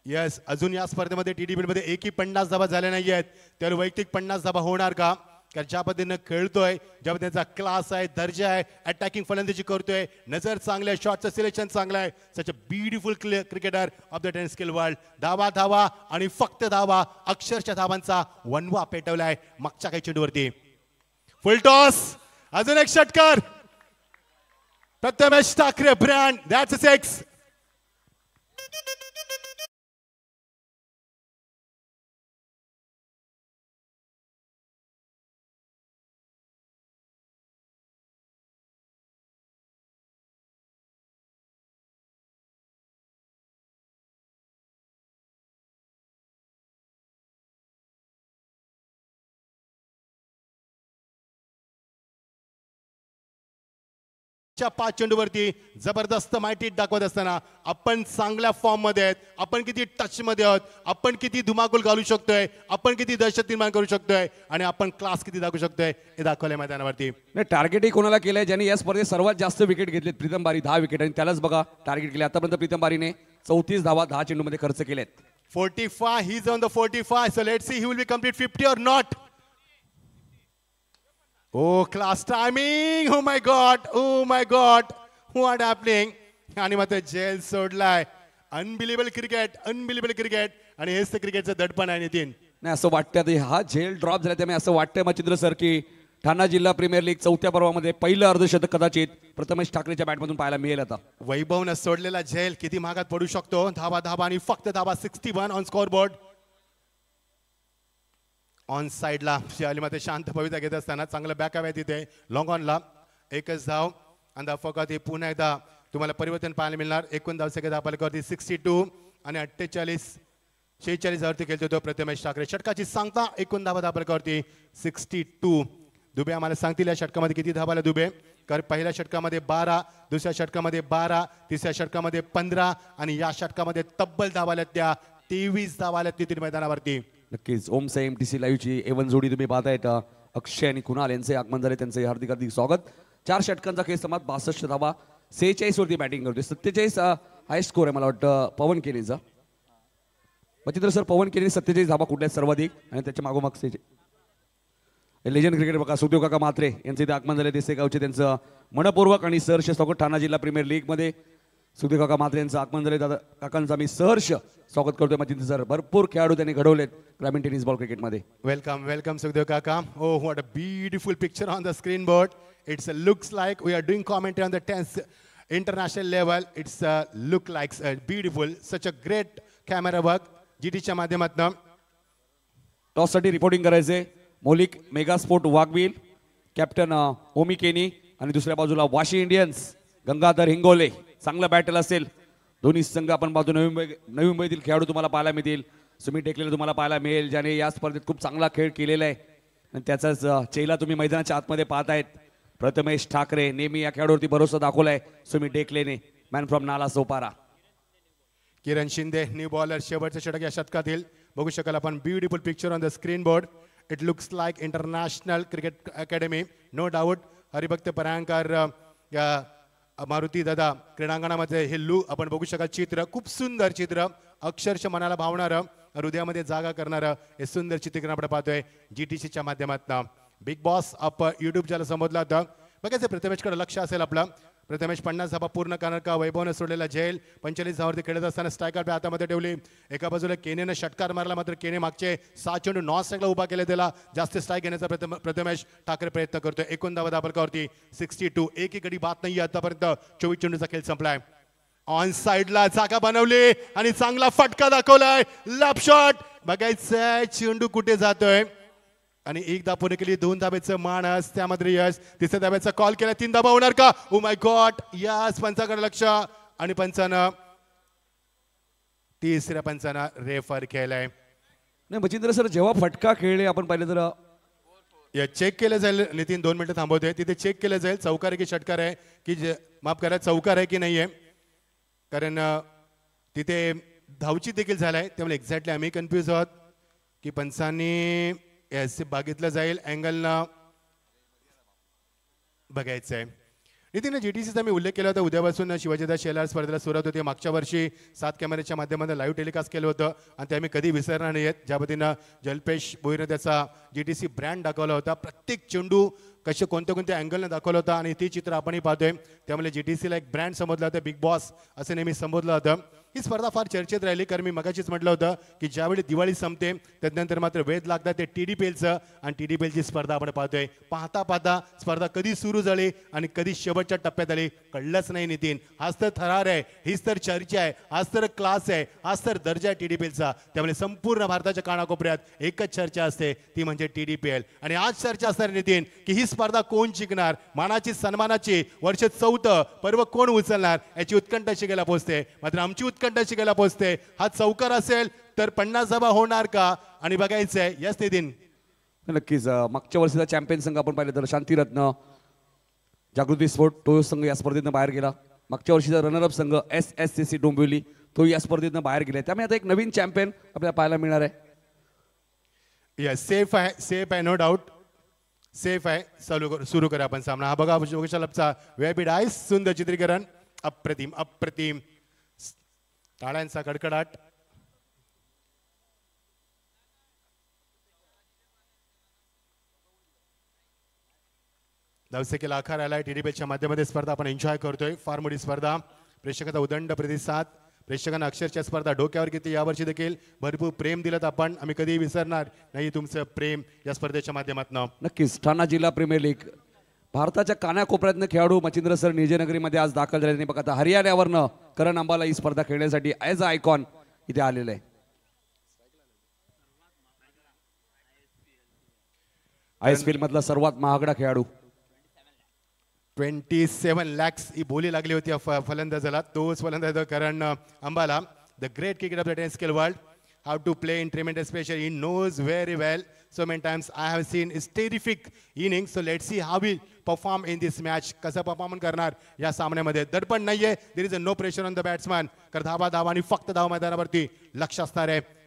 यस अजून या स्पर्धेमध्ये TDP मध्ये एकही 50 धावा झाल्या नाही आहेत तर वैयक्तिक 50 धावा होणार का कारण ज्या पद्धतीनं खेळतोय ज्या पद्धतीचा क्लास आहे दर्जा आहे अटॅकिंग फलंदाजी करतोय नजर चांगले शॉटचं सिलेक्शन चांगलं आहे such a beautiful cricketer of the 10 skill world. धावा आणि फक्त धावा अक्षरशः धावांचा वनवा पेटवलाय मागच्या काही चेंडूवरती. फुल टॉस अजून एक षटकार Prathamesh Thackeray brand that's a 6. च्या 5 चेंडूवरती जबरदस्त माहिती दाखवत असताना आपण चांगल्या फॉर्म मध्ये आहेत आपण किती टच मध्ये आहोत आपण किती धुमाकूल घालू शकतोय आपण किती दहशत निर्माण करू शकतोय आणि आपण क्लास किती दाखवू शकतोय हे दाखवलंय मैदानावरती. नाही टार्गेटही कोणाला केलंय ज्यांनी या स्पर्धेत सर्वात जास्त विकेट घेतलेत प्रीतम बारी 10 विकेट आणि त्यालाच बघा टार्गेट केले आतापर्यंत प्रीतम बारीने 34 धावा 10 चेंडूमध्ये खर्च केलेत. 45 he is on the 45 so let's see he will be complete 50 और not. Oh, class timing! Oh my God! What happening? आणि मात्र जेल सोडलाय. अनबिलिव्हेबल क्रिकेट आणि हेच तर क्रिकेटचं दडपण आहे नितीन. नाही असं वाटतं आता हा झेल ड्रॉप झाला त्यामुळे असं वाटतंय मच्छिंद्र सर की ठाणा जिल्हा प्रीमियर लीग 4थ्या पर्वामध्ये पहिलं अर्धशतक कदाचित प्रथमेश ठाकरेच्या बॅटमधून पाहायला मिळेल. आता वैभवनं सोडलेला झेल किती महागात पडू शकतो. धावा आणि फक्त धावा 61 ऑन स्कोर बोर्ड. ऑन साइडला मध्ये शांत भूमिका घेत असताना चांगलं बॅकअप आहे तिथे लॉंग ऑनला एकच धाव आणि धावफलकात पुन्हा एकदा तुम्हाला परिवर्तन पाहायला मिळणार. एकूण धावसंख्या धावफलकावरती 62 आणि 46 वरती खेळतो तो प्रथमेश ठाकरे. षटकाची सांगता एकूण धावा धावफलकावरती 62. दुबे आम्हाला सांगतील या षटकामध्ये किती धावाला दुबे कारण पहिल्या षटकामध्ये 12 दुसऱ्या षटकामध्ये 12 तिसऱ्या षटकामध्ये 15 आणि या षटकामध्ये तब्बल धावाल्या त्या 23 धावाल्या तिथे मैदानावरती. नक्कीच ओम साई MTC लाईव्हची एवन जोडी तुम्ही पाहतायत अक्षय आणि कुणाल यांचे आगमन झाले त्यांचे हार्दिक स्वागत. 4 षटकांचा खेळ समाप्त 62 धावा 46 वरती बॅटिंग करतोय. 47 हायस्ट स्कोर आहे मला वाटतं पवन केनीचा. मच्छिंद्र सर पवन केनी 47 धावा कुठल्या सर्वाधिक आणि त्याच्या मागोमाग लेजंड क्रिकेटर बघा सुखदेव काका म्हात्रे यांचे इथे आगमन झाले देसे गावचे त्यांचं मनपूर्वक आणि सहर्ष स्वागत ठाणा जिल्हा प्रीमियर लीग मध्ये. सुखदेव काका म्हात्रे यांचं आगमन झाले दादा काकांचा मी सहर्ष स्वागत करतोय. मच्छिंद्र सर भरपूर खेळाडू त्यांनी घडवलेत ग्रामीण टेनिस बॉल क्रिकेटमध्ये. वेलकम सुखदेव काका. Oh, what a beautiful picture on the screen board. It's looks like we are doing commentary on the 10th international level. It's look like beautiful. Such a great camera work. GTच्या माध्यमातून toss साठी reporting करायचे मौलिक mega sport वाघवील captain ओमी केनी आणि दुसऱ्या बाजूला Vashi Indians Gangadhar Hingole. चांगला battle असेल दोन्ही संघ आपण पाहतो. नवी मुंबईतील खेळाडू तुम्हाला पाहायला मिळतील. सुमित डेकलेला तुम्हाला पाहायला मिळेल ज्याने या स्पर्धेत खूप चांगला खेळ केलेला आहे आणि त्याचाच चेहरा तुम्ही मैदानाच्या आतमध्ये पाहतायत. प्रथमेश ठाकरे नेहमी या खेळाडूवरती भरोसा दाखवलाय Sumit डेकलेने man from Nala Sopara. Kiran Shinde new bowler शेवटचं षटक या शतकातील बघू शकाल आपण. Beautiful picture on the screen board. It looks like international cricket academy no doubt. Haribhakt Parankar या मारुती दादा क्रीडांगणामध्ये हे लुक आपण बघू शकाल. चित्र खूप सुंदर चित्र अक्षरशः मनाला भावणारं हृदयामध्ये जागा करणारं हे सुंदर चित्रीकरण आपण पाहतोय GTCच्या माध्यमातून. बिग बॉस ऑफ यूट्यूब ज्याला संबोधलं होतं बघायचं प्रथमेशकडे लक्ष असेल आपलं. प्रथमेश 50 धावा पूर्ण करणार का. वैभवने सोडलेला झेल 45 धावावरती खेळत असताना स्ट्रायकर हातामध्ये ठेवली. एका बाजूला केनेनं षटकार मारला मात्र केने मागचे 7 चेंडू नॉन स्ट्राईकला उभा केले त्याला जास्त स्ट्राईक घेण्याचा प्रथमेश ठाकरे प्रयत्न करतोय. एकूण धावा धावफलकावरती 62. एकही गडी बाद नाही आतापर्यंत. 24 चेंडूचा खेळ संपलाय. ऑन साइडला जागा बनवली आणि चांगला फटका दाखवलाय. लॅप शॉट बघायचंय चेंडू कुठे जातोय. आणि एक धाव पूर्ण केली, 2 धाब्याचं मानस, त्यामध्ये यश, तिसऱ्या धाब्याचा कॉल केला, 3 धाबा होणार का? ओ माय गॉड, यस, पंचाकडे लक्ष आणि पंचानं तिसऱ्या पंचानं रेफर केलंय. नाही मच्छिंद्र सर, जेव्हा फटका खेळले आपण पाहिलं तर या चेक केलं जाईल. नितीन 2 मिनिटं थांबवते. तिथे चेक केलं जाईल चौकार आहे की षटकार आहे की माफ करा चौकार आहे की नाहीये, कारण तिथे धावची देखील झालाय, त्यामुळे एक्झॅक्टली आम्ही कन्फ्यूज आहोत की पंचांनी बघितलं जाईल, अँगलनं बघायचं आहे. नितीन, जीटीसीचा मी उल्लेख केला होता, उद्यापासून शिवाजीदास शेलार स्पर्धेला सुरुवात होती. मागच्या वर्षी 7 कॅमेऱ्याच्या माध्यमातून लाईव्ह टेलिकास्ट केलं होतं आणि ते आम्ही कधी विसरणार नाही आहेत. ज्या पद्धतीनं जल्पेश भोईरने त्याचा जीटीसी ब्रँड दाखवला होता, प्रत्येक चेंडू कसे कोणत्या अँगलनं दाखवलं होतं आणि ती चित्र आपणही पाहतोय. त्यामुळे जीटीसीला एक ब्रँड समजलं होतं, बिग बॉस असं नेहमी संबोधलं होतं. ही स्पर्धा फार चर्चेत राहिली, कारण मी मगाशीच म्हटलं होतं की ज्यावेळी दिवाळी संपते त्यानंतर मात्र वेध लागतात ते TDPLचं, आणि TDPLची स्पर्धा आपण पाहतोय. पाहता पाहता स्पर्धा कधी सुरू झाली आणि कधी शेवटच्या टप्प्यात आली कळलंच नाही. नितीन, हाच तर थरार आहे, हीच तर चर्चा आहे, हाच तर क्लास आहे, हाच तर दर्जा आहे TDPLचा. त्यामुळे संपूर्ण भारताच्या कानाकोपऱ्यात एकच चर्चा असते, ती म्हणजे TDPL. आणि आज चर्चा असणार नितीन की ही स्पर्धा कोण जिंकणार, मानाची सन्मानाची वर्ष 4थं पर्व कोण उचलणार, याची उत्कंठा शिकायला पोहोचते. मात्र आमची उत्कंठा शिकायला पोहोचते, हा चौकार असेल तर 50 धाबा होणार का, आणि बघायचंय. यस नितीन, नक्कीच. मागच्या वर्षीचा चॅम्पियन संघ आपण पाहिलं तर शांतीरत्न जागृती स्पोर्ट तो संघ या स्पर्धेतनं बाहेर गेला. मागच्या वर्षीचा रनरअप संघ SSCC डोंबिवली तो या स्पर्धेतनं बाहेर गेला. त्यामुळे आता एक नवीन चॅम्पियन आपल्याला पाहायला मिळणार आहे. यस, सेफ आहे, नो डाऊट सेफ आहे. सुरू करा आपण सामना. हा बघा योगशालपचा VIP डायस, सुंदर चित्रीकरण, अप्रतिम अप्रतिम, टाळ्यांचा कडकडाट. धावसंख्येला आकार आलाय. TDPLच्या माध्यमामध्ये स्पर्धा आपण एन्जॉय करतोय. फार मोठी स्पर्धा, प्रेक्षकाचा उदंड प्रतिसाद, प्रेक्षकांना अक्षरच्या स्पर्धा डोक्यावर घेते. यावर्षी देखील भरपूर प्रेम दिलं आपण, आम्ही कधीही विसरणार नाही तुमचं प्रेम या स्पर्धेच्या माध्यमातून. नक्कीच. ठाणा जिल्हा प्रीमियर लीग भारताच्या कानाकोपऱ्यातनं खेळाडू मच्छिंद्र सर निजनगरीमध्ये आज दाखल झाले. बघा आता हरियाणावरनं करण अंबाला ही स्पर्धा खेळण्यासाठी ॲज अ आयकॉन इथे आलेलं आहे. ISPL मधला सर्वात महागडा खेळाडू. 27 lakhs ही बोली लागली होती फलंदाजाला. तोच फलंदाज Karan Ambala, the great cricketer of the tennis skill world. How to play in tremendous pressure. He knows very well. So many times I have seen his terrific innings. So let's see how he perform in this match. कसा perform करणार या सामन्यामध्ये. दडपण नाहीये. There is no pressure on the batsman. कर धावा आणि फक्त धाव मैदानावरती लक्ष असणार आहे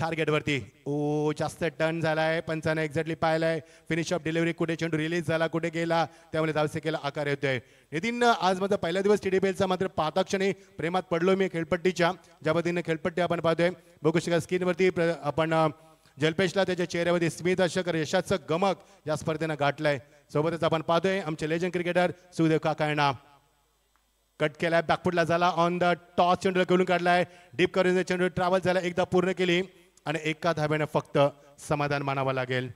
टार्गेटवरती. ओ, जास्त टर्न झालाय, पंचाने एक्झॅक्टली पाहिलाय. फिनिश ऑफ डिलिव्हरी, कुठे चेंडू रिलीज झाला, कुठे गेला, त्यामुळे धावसंख्येला आकार येतोय. नितीन, आज माझा पहिला दिवस TDPLचा, मात्र पाहता क्षणी प्रेमात पडलो मी खेळपट्टीच्या. ज्या पद्धतीने खेळपट्टी आपण पाहतोय, बघू शकता स्क्रीनवरती आपण जल्पेशला त्याच्या चेहऱ्यावरती स्मित अशकर यशाचं गमक या स्पर्धेनं गाठलंय. सोबतच आपण पाहतोय आमचे लेजंड क्रिकेटर सुदेव काका यांना कट केलाय, बॅकफुटला झाला, ऑन द टॉस चेंडूला खेळून काढलाय, डीप करून चेंडू ट्रॅव्हल झाला, एकदा पूर्ण केली आणि एका धाब्याने फक्त समाधान मानावं लागेल.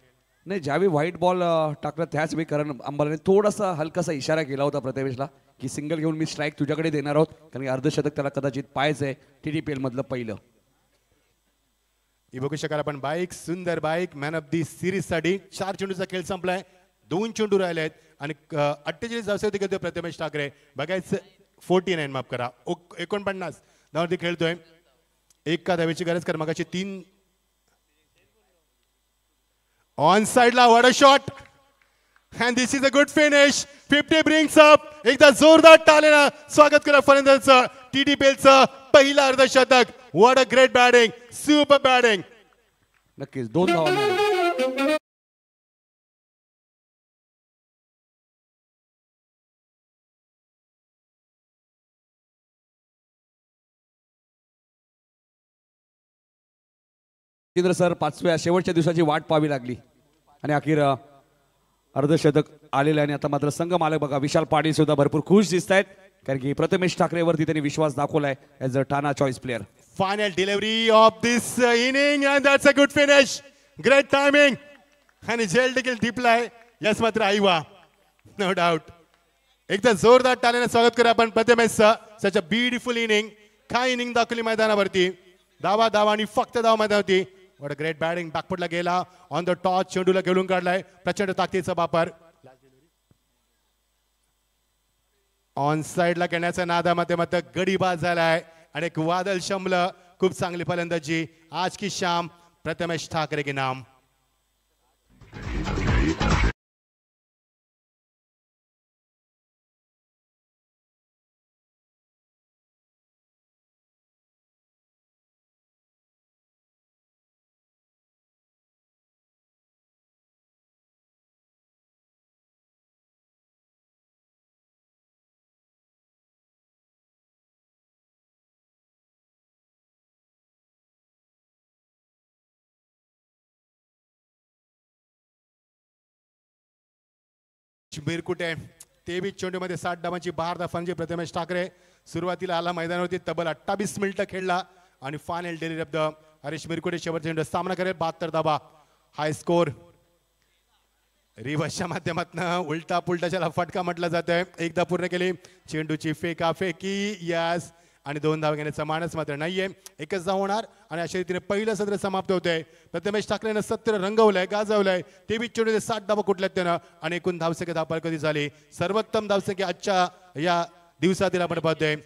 नाही, ज्यावेळी व्हाईट बॉल टाकला त्याच वेळी करण अंबालाने थोडासा हलकासा इशारा केला होता प्रथमेशला की सिंगल घेऊन मी स्ट्राईक तुझ्याकडे देणार आहोत, कारण की अर्धशतक त्याला कदाचित पाहायचं आहे TDPL मधलं पहिलं. ही बघू शकाल आपण बाईक, सुंदर bike, man of the series साठी. 4 चेंडूचा खेळ संपलाय, 2 चेंडू राहिले आहेत आणि 48 धावसंख्या घेतोय प्रथमेश ठाकरे. बघायचं 49 माफ करा 49 धावती खेळतोय. एका धावेची गरज कर. मगाची 3 ऑन साइडला. What a shot, and this is a good finish. 50 brings up. एकदा जोरदार टाळ्यानं स्वागत करा फलंदाजाचं. TDPLचं पहिलं अर्धशतक. What a great batting, super batting. नक्कीच 2 धावा मिळाल्या. मच्छिंद्र सर, 5व्या शेवटच्या दिवसाची वाट पाहावी लागली आणि अखेर अर्धशतक आलेलं आहे. आणि आता मात्र संघ मालक बघा विशाल पाटील सुद्धा भरपूर खुश दिसत आहेत, कारण की प्रथमेश ठाकरेवरती त्यांनी विश्वास दाखवलाय ॲज अ ठाणा choice player. Final delivery of this inning and that's a good finish. Great timing. आणि झेल देखील टिपलाय. यस मात्र आईवा, नो डाऊट. एकदा जोरदार टाळ्याने स्वागत करूया आपण प्रथमेशचं. Such a beautiful inning. काय इनिंग दाखवली मैदानावरती. धावा आणि फक्त धाव मैदानावरती. What a great batting. बॅकफुटला गेला, ऑन द टॉच चेंडूला घेऊन काढलाय, प्रचंड ताकदीचा वापर. ऑन साइडला घेण्याच्या नादामध्ये मात्र गडीबाज झालाय आणि एक वादळ शमलं. खूप चांगली फलंदाजी आज की शाम प्रथमेश ठाकरे के नाम. बिरकुटे ते बी चेंडूमध्ये 60 धावांची बहार फंजी प्रथमेश ठाकरे सुरुवातीला आला मैदानावरती. तब्बल 28 मिनिटं खेळला आणि फायनल डेली रब्द हरीश बिरकुटे शेवटच्या चेंडू सामना करेल. 72 धावा हाय स्कोर. रिवर्सच्या माध्यमातून उलटा पुलटा ज्याला फटका म्हटलं जातोय. एकदा पूर्ण केली चेंडूची फेकाफेकी यस आणि 2 धावा घेण्याचा मानस मात्र नाहीये. एकच धाव होणार आणि अशा रीतीने पहिलं सत्र समाप्त होतंय. प्रथमेश ठाकरेनं 70 रंगवलंय, गाजवलंय. ते बी चेंडूचे 60 धावा कुठल्यात त्यानं आणि एकूण धावसंख्या धावपळ कधी झाली. सर्वोत्तम धावसंख्या आजच्या या दिवसातील आपण पाहतोय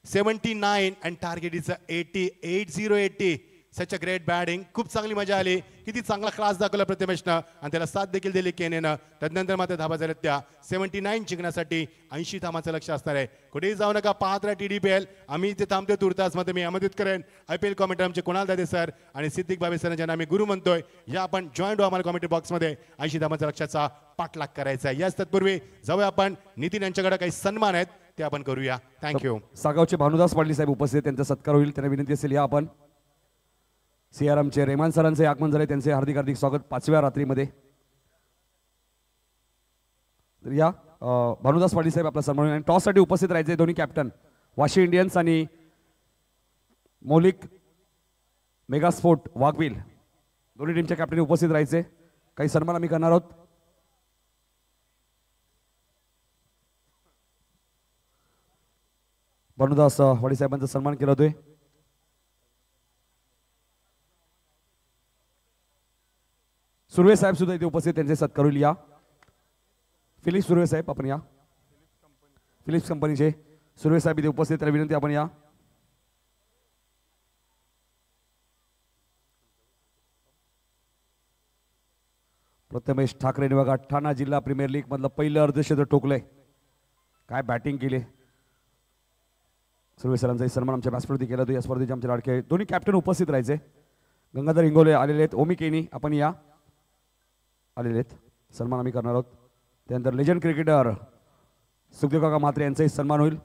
79 and target is 80. Such a great batting. खूप चांगली मजा आली. किती चांगला क्लास दाखवला प्रथमेशनं आणि त्याला साथ देखील दिली केनेनं. त्यानंतर मात्र धावा झाल्यात त्या 79 जिंकण्यासाठी 80 धावांचं लक्ष असणार आहे. कुठेही जाऊ नका, पाहत राहा TDPL. आम्ही इथे थांबतो तुर्तास मध्ये. मी आमंत्रित करेन IPL कॉमेंटर आमचे कुणाल दादे सर आणि सिद्दीक बाबे सर ज्यांना आम्ही गुरु म्हणतोय. या आपण जॉईंट व्हा आम्हाला कॉमेंट्री बॉक्समध्ये 80 धावांच्या लक्षाचा पाठलाग करायचा आहे. याच तत्पूर्वी जाऊया आपण नितीन यांच्याकडे काही सन्मान आहेत ते आपण करूया. थँक्यू. सागावचे भानुदास पाटील साहेब उपस्थित, त्यांचा सत्कार होईल. त्यांना विनंती असेल या आपण. CRMचे रेमान सरांचे आगमन झाले, त्यांचे हार्दिक हार्दिक स्वागत 5व्या रात्रीमध्ये. तर या भानुदास पाटील साहेब आपला सन्मान. आणि टॉससाठी उपस्थित राहायचे दोन्ही कॅप्टन वाशी इंडियन्स आणि मौलिक मेगास्फोर्ट वाघवील दोन्ही टीमच्या कॅप्टन उपस्थित राहायचे. काही सन्मान आम्ही करणार आहोत. भानुदास वाडी साहेबांचा सन्मान केला होतोय. सुर्वे साहेब सुद्धा इथे उपस्थित, त्यांचे सत्कार होईल. या फिलिप्स सुर्वे साहेब आपण या. फिलिप्स कंपनीचे सुर्वे साहेब इथे उपस्थित, त्याला विनंती आपण या. प्रथमेश ठाकरेने बघा ठाणा जिल्हा प्रीमियर लीग मधलं पहिलं अर्धशतक ठोकलंय. काय बॅटिंग केली. सुर्वे सरांचा सन्मान आमच्या व्यासपीठावरती केला होता. या स्पर्धेचे आमचे लाडके दोन्ही कॅप्टन उपस्थित राहायचे. गंगाधर इंगोले आलेले आहेत. ओमी केनी आपण या आलेले आहेत. सन्मान आम्ही करणार आहोत. त्यानंतर लेजंड क्रिकेटर सुखदेव काका म्हात्रे यांचाही सन्मान होईल.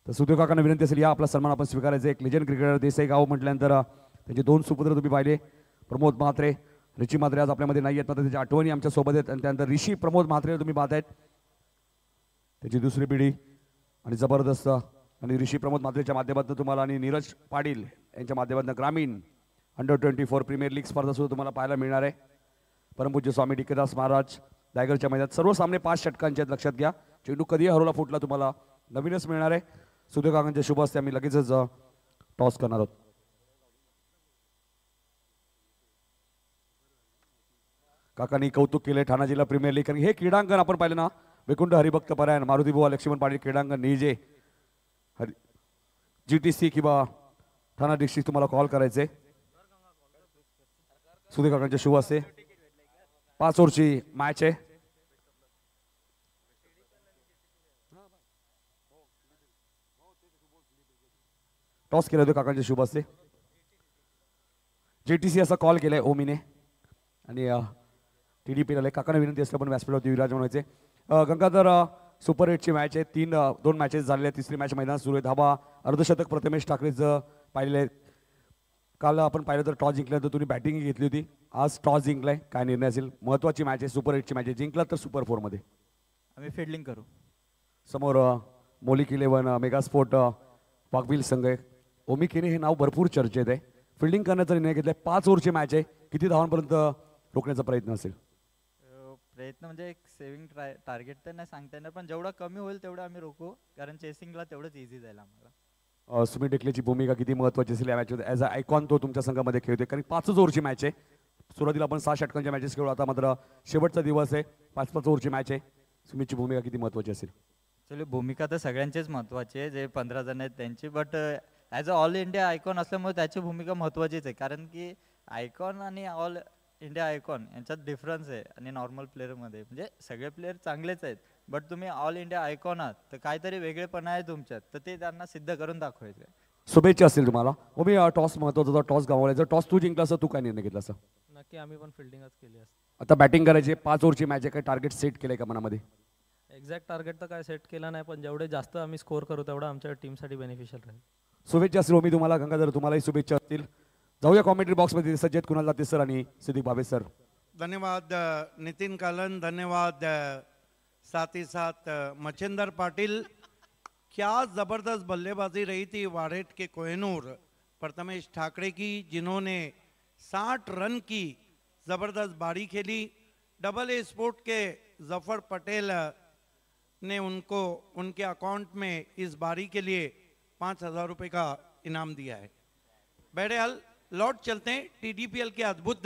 तर सुखदेव काकांना विनंती असेल या आपला सन्मान आपण स्वीकारायचा. एक लेजंड क्रिकेटर देसाई गाव म्हटल्यानंतर त्यांचे 2 सुपुत्र तुम्ही पाहिले, प्रमोद म्हात्रे, ऋषी म्हात्रे आज आपल्यामध्ये नाही आहेत, मात्र त्याच्या आठवणी आमच्या सोबत आहेत. आणि त्यानंतर ऋषी प्रमोद म्हात्रे तुम्ही पाहत आहेत, त्याची दुसरी पिढी आणि जबरदस्त. आणि ऋषी प्रमोद म्हात्रेच्या माध्यमातून तुम्हाला आणि नीरज पाटील यांच्या माध्यमातून ग्रामीण अंडर-24 प्रीमियर लीग स्पर्धा सुद्धा तुम्हाला पाहायला मिळणार आहे. परमपूज्य स्वामी टिकेदास महाराज दायगरच्या मैदानात सर्व सामने 5 षटकांचे आहेत, लक्षात घ्या. चेंडू कधी हरवला फुटला तुम्हाला नवीनच मिळणार आहे. सुदेव काकांच्या शुभ हस्ते आम्ही लगेचच टॉस करणार आहोत. काकांनी कौतुक केले ठाणा जिल्हा प्रीमियर लीग. कारण हे क्रीडांगण आपण पाहिलं ना, वैकुंठ हरिभक्त परायण मारुती बुवा लक्ष्मण पाटील क्रीडांगण निजे GTC किंवा ठाणा डिस्ट्रिक्ट तुम्हाला कॉल करायचे. सुदेव काकांच्या शुभ हस्ते 5 ओव्हरची मॅच आहे. टॉस केला होता काकांच्या शुभ हस्ते. JTC असा कॉल केलाय ओमीने आणि TDPL काकांना विनंती असते पण व्यासपीठावरती विराजमान व्हायचे. गंगाधर सुपर 8ची मॅच आहे. 2 मॅचेस झालेल्या. तिसरी मॅच मैदानात सुरू आहे. धाबा अर्धशतक प्रथमेश ठाकरेचं पाहिलेलं आहे. काल आपण पाहिलं तर टॉस जिंकलं तर तुम्ही बॅटिंग घेतली होती. आज टॉस जिंकलाय, काय निर्णय असेल. महत्त्वाची मॅच आहे, सुपर 8ची मॅच आहे. जिंकला तर सुपर 4 मध्ये आम्ही फिल्डिंग करू. समोर मोलिक 11 मेगास्फोर्ट वाघबिल संघ आहे. ओमी केने हे नाव भरपूर चर्चेत आहे. फिल्डिंग करण्याचा निर्णय घेतलाय. 5 ओव्हरची मॅच आहे. किती धावांपर्यंत रोखण्याचा प्रयत्न असेल. प्रयत्न म्हणजे एक सेव्हिंग टार्गेट तर नाही सांगता येणार, पण जेवढा कमी होईल तेवढं आम्ही रोखू, कारण चेसिंगला तेवढंच इझी जाईल आम्हाला. सुमित टेकलेची भूमिका किती महत्त्वाची असेल या मॅचमध्ये ॲज अ आयकॉन तो तुमच्या संघामध्ये खेळतोय कारण 5 ओव्हरची मॅच आहे. सुरुवातीला आपण 6 षटकांच्या मॅचेस खेळू आता मात्र शेवटचा दिवस आहे 5-5 ओव्हरची मॅच आहे. सुमितची भूमिका किती महत्त्वाची असेल? ॲक्च्युली भूमिका तर सगळ्यांचीच महत्त्वाची आहे, जे 15 जण आहेत त्यांची, but as a all India icon असल्यामुळे त्याची भूमिका महत्त्वाचीच आहे. कारण की आयकॉन आणि ऑल इंडिया आयकॉन यांच्यात डिफरन्स आहे. आणि नॉर्मल प्लेअरमध्ये म्हणजे सगळे प्लेअर चांगलेच आहेत, बट तुम्ही ऑल इंडिया आयकॉन आहात तर काहीतरी वेगळेपणा आहे तुमच्यात, तर ते त्यांना सिद्ध करून दाखवायचं आहे. शुभेच्छा असतील तुम्हाला. मी टॉस महत्त्वाचा होता, टॉस गमावला. जर टॉस तू जिंकला असं तू काय निर्णय घेतला असं? नक्की आम्ही पण फिल्डिंगच केली असते. आता बॅटिंग करायची 5 ओव्हरची मॅच आहे, काय टार्गेट सेट केलंय का मनामध्ये? एक्झॅक्ट टार्गेट तर काय सेट केला नाही, पण जेवढे जास्त आम्ही स्कोर करू तेवढं आमच्या टीमसाठी बेनिफिशियल राहील. शुभेच्छा असतील मी तुम्हाला. गंगाधर तुम्हालाही शुभेच्छा असतील. जाऊया कॉमेंट्री बॉक्समध्ये. सज्जत कुणाल दाते सर आणि सिद्दीक भावे सर. धन्यवाद नितिन कालन, धन्यवाद साथ ही साथ मच्छिंदर पाटिल. क्या ज़बरदस्त बल्लेबाजी रही थी वारेट के कोहिनूर प्रथमेश ठाकरे की, जिन्होंने 60 रन की ज़बरदस्त बारी खेली. डबल ए स्पोर्ट के जफर पटेल ने उनको उनके अकाउंट में इस बारी के लिए 5,000 रुपये का इनाम दिया है. बहरहाल लौट चलते हैं. TDPL के अद्भुत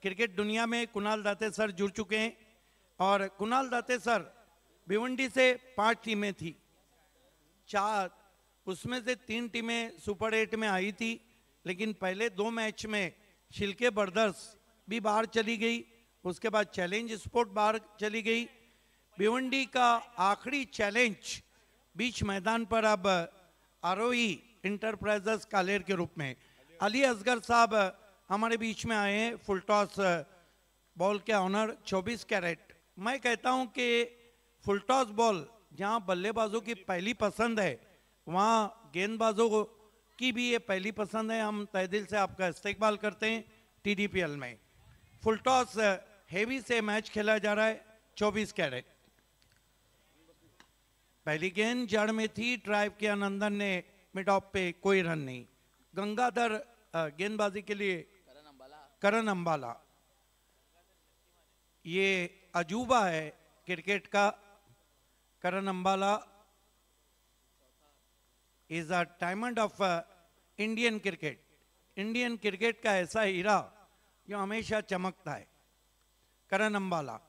क्रिकेट दुनिया में कुणाल दाते सर जुड़ चुके हैं और कुणाल दाते सर भिवंडी से 5 टीमें थी, 4 उसमें से 3 टीमें सुपर 8 में आई थी, लेकिन पहले 2 मैच में शिल्के ब्रदर्स भी बाहर चली गई, उसके बाद चैलेंज स्पोर्ट बाहर चली गई. भिवंडी का आखिरी चैलेंज बीच मैदान पर अब आरोही इंटरप्राइजेस कालेर के रूप में अली असगर साहब हमारे बीच में आए हैं. फुल टॉस बॉल के ऑनर 24 कैरेट. मैं कहता हूं कि फुल टॉस बॉल जहां बल्लेबाजों की पहली पसंद है, वहां गेंदबाजों की भी ये पहली पसंद है. हम तहे दिल से आपका इस्तेकबाल करते हैं. TDPL में फुल टॉस हेवी से मैच खेला जा रहा है. 24 कैरेट. पहली गेंद जड़ में थी, ड्राइव किया नंदन ने मिड ऑफ पे, कोई रन नहीं. गंगाधर गेंदबाजी के लिए करण अंबाला. ये अजूबा है क्रिकेट का. Karan Ambala is a diamond of Indian cricket. Indian cricket का ऐसा हीरा जो हमेशा चमकता है. करण अंबाला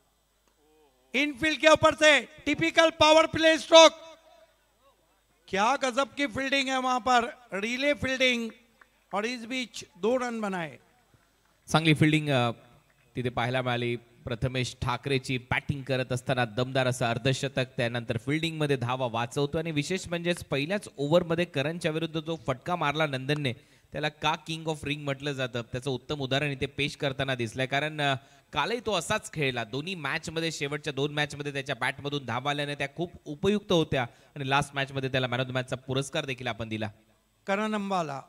इनफील्ड के ऊपर से टिपिकल पावर प्ले स्ट्रोक. क्या गजब की फील्डिंग है वहां पर, रिले फील्डिंग, और इस बीच 2 रन बनाए. चांगली फिल्डिंग तिथे पाहायला मिळाली. प्रथमेश ठाकरेची बॅटिंग करत असताना दमदार असं अर्धशतक, त्यानंतर फिल्डिंगमध्ये धावा वाचवतो. आणि विशेष म्हणजेच पहिल्याच ओव्हरमध्ये करणच्या विरुद्ध जो फटका मारला नंदनने, त्याला का किंग ऑफ रिंग म्हटलं जातं, त्याचं उत्तम उदाहरण इथे पेश करताना दिसलंय. कारण कालही तो असाच खेळला. दोन्ही मॅचमध्ये, शेवटच्या 2 मॅचमध्ये त्याच्या बॅटमधून धावा आल्याने त्या खूप उपयुक्त होत्या आणि लास्ट मॅचमध्ये त्याला मॅन ऑफ द मॅचचा पुरस्कार देखील आपण दिला. करण अंबाला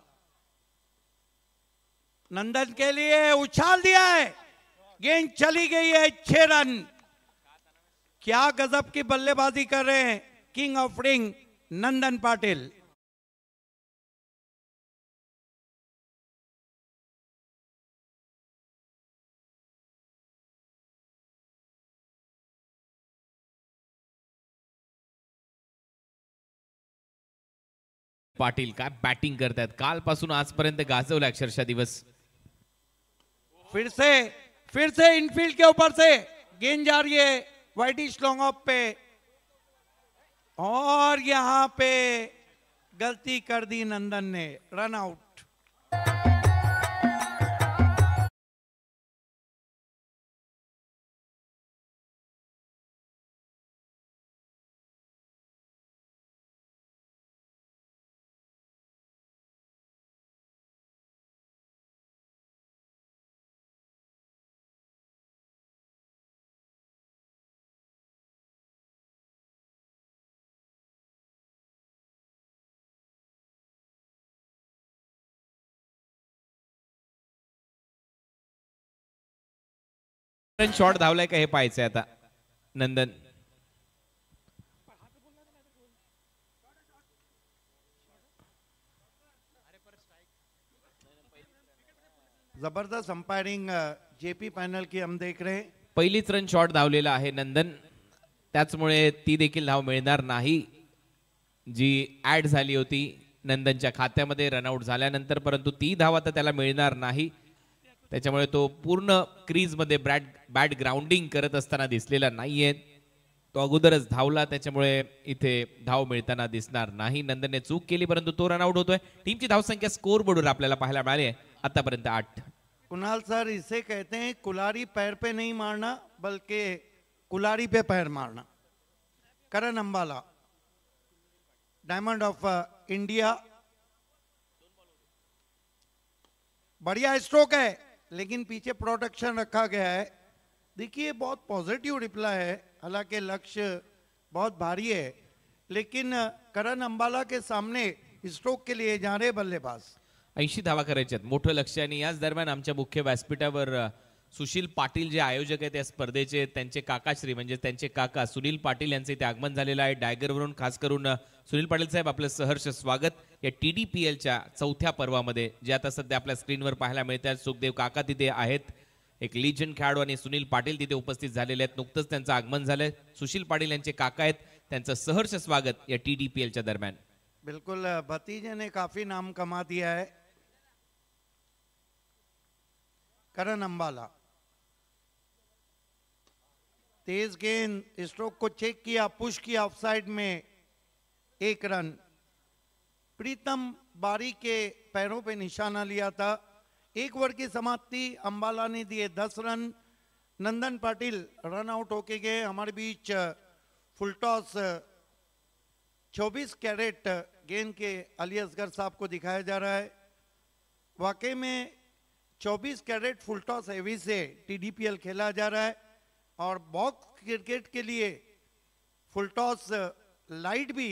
नंदन के लिए उछाल दिया है, गेंद चली गई है. 6 रन. क्या गजब की बल्लेबाजी कर रहे हैं king of ring Nandan Patil. Patil काय बॅटिंग करतायत. कालपासून आजपर्यंत गाजवला अक्षरशः दिवस. फिर से इनफील्ड के ऊपर से गेंद जा रही है वाइडिश लॉन्ग ऑफ पे, और यहां पे गलती कर दी नंदन ने. Run out. शॉट धावलाय का हे पाहायचंय आता. नंदन जबरदस्त अंपायरिंग JP पैनल की हम देख रहे हैं. पहिलीच रन शॉट धावलेला आहे नंदन, त्याचमुळे ती देखील धाव मिळणार नाही जी ऍड झाली होती. नंदनच्या खात्यामध्ये रनआउट झाल्यानंतर, परंतु ती धाव आता त्याला मिळणार नाही. त्याच्यामुळे तो पूर्ण क्रीजमध्ये बॅट ग्राउंडिंग करत असताना दिसलेला नाहीये. तो अगोदरच धावला, त्याच्यामुळे इथे धाव मिळताना दिसणार नाही. नंदनने चूक केली, परंतु तो रनआउट होतोय. टीमची धावसंख्या स्कोर बोर्डवर आपल्याला पाहायला मिळाली आहे आतापर्यंत 8. कुणाल सर, इसे कहते हैं कुलारी पैर पे नहीं मारना बल्कि कुलारी पे पैर मारना. करण अंबाला, डायमंड ऑफ इंडिया. बढ़िया स्ट्रोक है, लेकिन पीछे प्रोटेक्शन रखा गया है. देखिए बहुत पॉजिटिव रिप्लाई है. हालांकि लक्ष्य बहुत भारी है, लेकिन करण अंबाला के सामने स्ट्रोक के लिए जा रहे बल्लेबाज. 80 धावा करायच्या आहेत, मोठं लक्ष. आणि याच दरम्यान आमच्या मुख्य व्यासपीठावर सुशील पाटील जे आयोजक आहेत या स्पर्धेचे, त्यांचे काकाश्री म्हणजे त्यांचे काका सुनील पाटील यांचे इथे आगमन झालेलं आहे. डायगरवरून खास करून सुनील पाटील साहेब, आपलं सहर्ष स्वागत या TDPLच्या 4थ्या पर्वामध्ये, जे आता सध्या आपल्या स्क्रीनवर पाहायला मिळतात. सुखदेव काका तिथे आहेत, एक लीजन खेळाडू, आणि सुनील पाटील तिथे उपस्थित झालेले आहेत. नुकतंच त्यांचं आगमन झालंय. सुशील पाटील यांचे काका आहेत, त्यांचं सहर्ष स्वागत या TDPLच्या दरम्यान. बिल्कुल, भतीजे ने काफी नाम कमा दिया है. करण अंबाला, तेज गेंद, स्ट्रोक को चेक किया, पुश किया ऑफसाइड में, 1 रन. प्रीतम बारी के पैरों पे निशाना लिया था. 1 ओवर की समाप्ति, अंबाला ने दिए 10 run. Nandan Patil run out okay गए. हमारे बीच फुल टॉस 24 कैरेट गेंद के अली असगर साहब को दिखाया जा रहा है. वाकई में 24 कैरेट फुल टॉस हेवी से TDPL खेला जा रहा है, और बॉक्स क्रिकेट के लिए फुल टॉस लाइट भी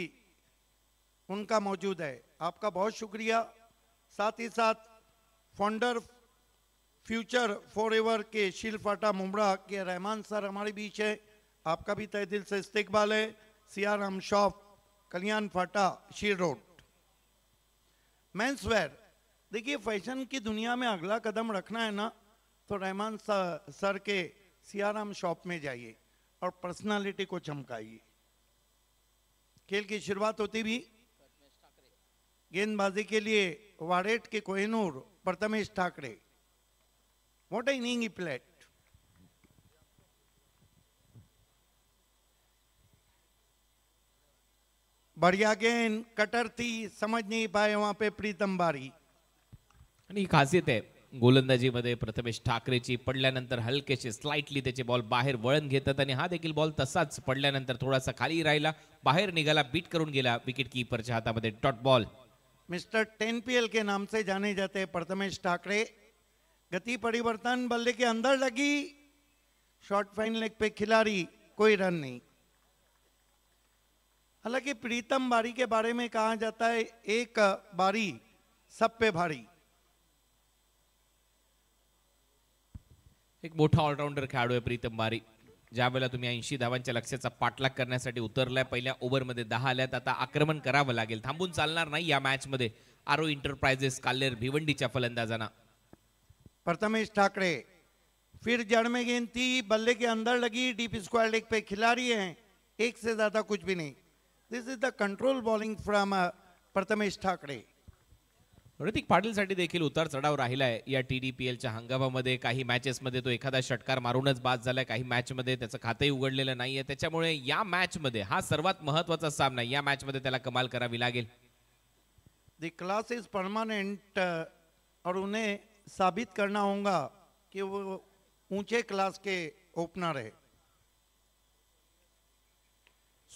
उनका मौजूद है. आपका बहुत शुक्रिया. साथ ही साथ फाउंडर फ्यूचर फॉरएवर के शील फाटा मुमरा के रहमान सर हमारे बीच है. आपका भी तहे दिल से इस्तकबाल है. सियाराम शॉप, कल्याण फाटा, शील रोड. मेंसवेयर, देखिए फैशन की दुनिया में अगला कदम रखना है ना, तो रहमान सर के सियाराम शॉप में जाइए और पर्सनालिटी को चमकाइए. खेल की शुरुआत होती भी गेंदबाजी के लिए वारेट के Kohinoor Prathamesh Thakare. What a inning he played. बढ़िया गेंद, कटर थी, समझ नहीं पाए वहां पे प्रीतम बारी. आणि ही खासियत आहे गोलंदाजीमध्ये प्रथमेश ठाकरेची. पडल्यानंतर हलकेसे स्लाइटली त्याचे बॉल बाहेर वळण घेतात, आणि हा देखील बॉल तसाच पडल्यानंतर थोडासा खाली राहिला, बाहेर निघाला, बीट करून गेला विकेट कीपरच्या हातामध्ये. Dot ball. मिस्टर 10PL के नाम से जाने जाते हैं प्रथमेश ठाकरे. गति परिवर्तन, बल्ले के अंदर लगी, शॉर्ट फाइन लेग पे खिलाड़ी, कोई रन नहीं. हालांकि प्रीतम बारी के बारे में कहा जाता है, एक बारी सब पे भारी. एक मोठा ऑलराऊंडर खेळाडू आहे प्रीतम बारी. ज्या वेळेला तुम्ही 80 धावांच्या लक्ष्याचा पाठलाग करण्यासाठी उतरलाय, पहिल्या ओव्हरमध्ये 10 आल्यात, आता आक्रमण करावं लागेल. थांबून चालणार नाही या मॅच मध्ये. आरो इंटरप्राइजेस काल्लेर भिवंडीच्या फलंदाजांना. प्रथमेश ठाकरे, फिर जड़ में गेंद थी, बल्ले के अंदर लगी, डीप स्क्वायर लेग पे खिलाड़ी हैं, एक से ज्यादा कुछ भी नहीं. This is the control bowling from Prathamesh Thakare. Hrithik पाटीलसाठी देखील उतार चढाव राहिलाय या TDPLच्या हंगामामध्ये. काही मॅचेसमध्ये तो एखादा षटकार मारूनच बाद झालाय, काही मॅचमध्ये त्याचं खातंही उघडलेलं नाहीये. त्याच्यामुळे या मॅचमध्ये हा सर्वात महत्वाचा सामना, या मॅचमध्ये त्याला कमाल करावी लागेल. द क्लास इज परमानेंट, और उन्हें साबित करना होगा कि वो ऊंचे क्लास के ओपनर है.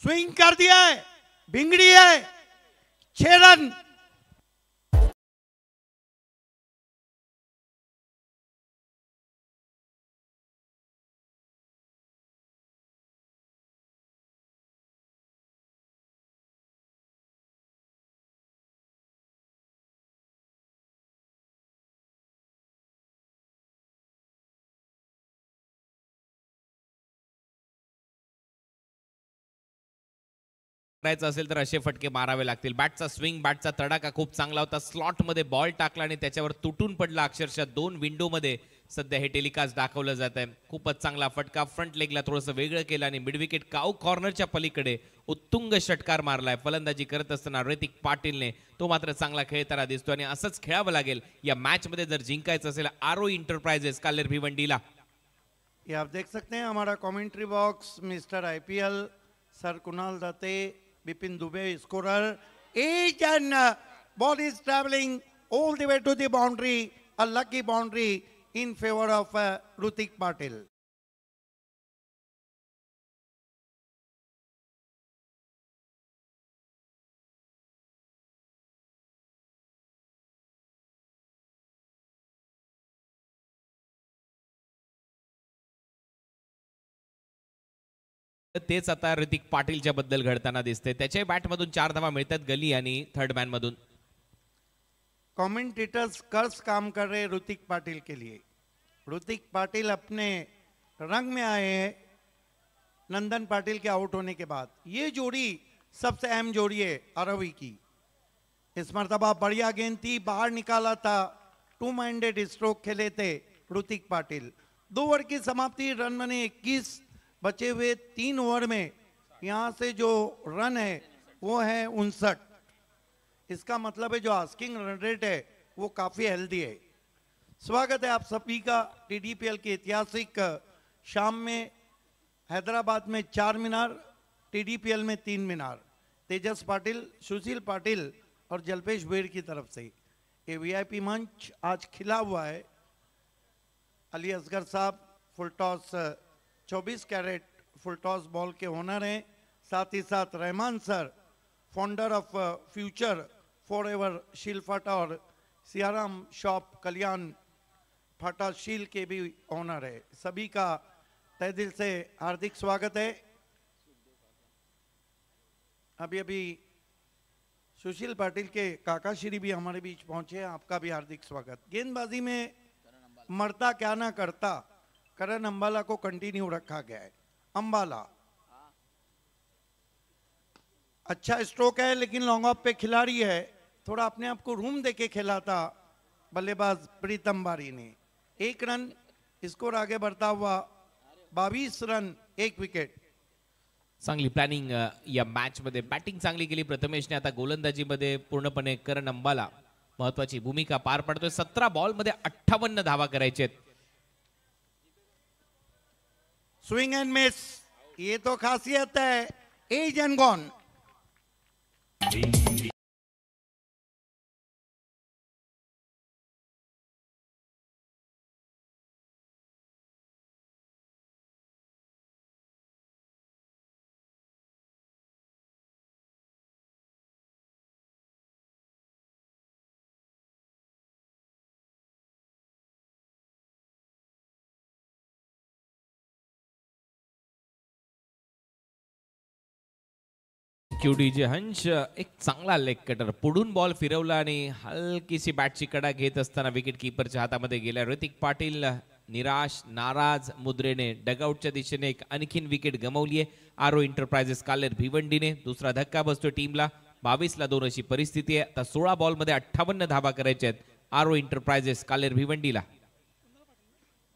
स्विंग कर दिया है, भिंगड़ी है, 6 रन. करायचं असेल तर असे फटके मारावे लागतील. बॅटचा स्विंग, बॅटचा तडाखा खूप चांगला होता. स्लॉट मध्ये बॉल टाकला आणि त्याच्यावर तुटून पडला. अक्षरशः 2 विंडो मध्ये सध्या हे टेलिकास्ट दाखवलं जात आहे. खूपच चांगला फटका फ्रंट लेगला थोडंसं वेगळं केलं आणि मिड विकेट काऊ कॉर्नरच्या पलीकडे उत्तुंग षटकार मारलाय. फलंदाजी करत असताना ऋतिक पाटीलने तो मात्र चांगला खेळताना दिसतो आणि असंच खेळावं लागेल या मॅच मध्ये जर जिंकायचं असेल आरो इंटरप्राइजेस कालेर भिवंडीला. ये आप देख सकते हैं हमारा commentary box mister IPL sir Kunal Datte Bipin Dubey scorer each and ball is traveling all the way to the boundary, a lucky boundary in favor of Hrithik Patil. तेच आता ऋतिक पाटीलच्या बद्दल घडताना दिसते. त्याच्या बॅट मधून 4 धावा मिळतात गली आणि थर्ड मॅन मधून. कमेंटेटर्स कर्ज काम कर रहे ऋतिक पाटिल के लिए. ऋतिक पाटिल अपने रंग में आए हैं नंदन पाटिल के आउट होने के बाद. ये जोड़ी सबसे अहम जोड़ी है अरवी की. इस मरतबा बढ़िया गेंद थी, बाहर निकाला था, 2 माइंडेड स्ट्रोक खेले थे ऋतिक पाटिल. 2 ओवर की समाप्ति, रन बने 21, बचे हुए 3 ओवर में यहाँ से जो रन है वो है 59. इसका मतलब है जो आस्किंग रन रेट है वो काफी हेल्दी है. स्वागत है आप सभी का टीडीपीएल की ऐतिहासिक शाम में. हैदराबाद में 4 मीनार, टीडीपीएल में 3 मीनार. तेजस पाटिल, सुशील पाटिल और जल्पेश बेर की तरफ से ये वीआईपी मंच आज खिला हुआ है. अली असगर साहब full toss 24 carat full toss ball के ओनर हैं. साथ ही साथ Rahman sir founder of future for ever Shil Phata और सियाराम शॉप कल्याण फाटा शील के भी ओनर है. सभी का तहे दिल से हार्दिक स्वागत है. अभी अभी सुशील पाटिल के काका श्री भी हमारे बीच पहुंचे हैं. आपका भी हार्दिक स्वागत. गेंदबाजी में मरता क्या ना करता, करण अंबाला को कंटिन्यू रखा गया है. अंबाला अच्छा स्ट्रोक है लेकिन लॉन्ग ऑफ पे खिलाड़ी है, थोड़ा अपने आप को रूम देके खेला था बल्लेबाज प्रीतम बारी ने. 1 रन, स्कोर आगे बढ़ता हुआ 22 रन 1 विकेट. चांगली प्लॅनिंग या मॅच मध्ये. बॅटिंग चांगली केली प्रथमेशने. आता गोलंदाजीमध्ये पूर्णपणे करण अंबाला महत्वाची भूमिका पार पडतोय. 17 बॉल मध्ये 58 धावा करायचे आहेत. स्विंग एंड मिस, ये तो खासियत है. Edge and gone. क्यूडीजे हंश एक चांगला लेग कटर, पुढून बॉल फिरवला आणि हलकीशी बॅटची कडा घेत असताना विकेट कीपरच्या हातामध्ये गेला. ऋतिक पाटील निराश नाराज मुद्रेने डगआउटच्या दिशेने एक आणखीन विकेट गमावली आहे. आरो इंटरप्राइजेस कालेर भिवंडीने. दुसरा धक्का बसतोय टीमला. 22 ला 2 अशी परिस्थिती आहे. आता 16 बॉल मध्ये 58 धावा करायच्या आहेत आरो इंटरप्राइजेस कालेर भिवंडीला.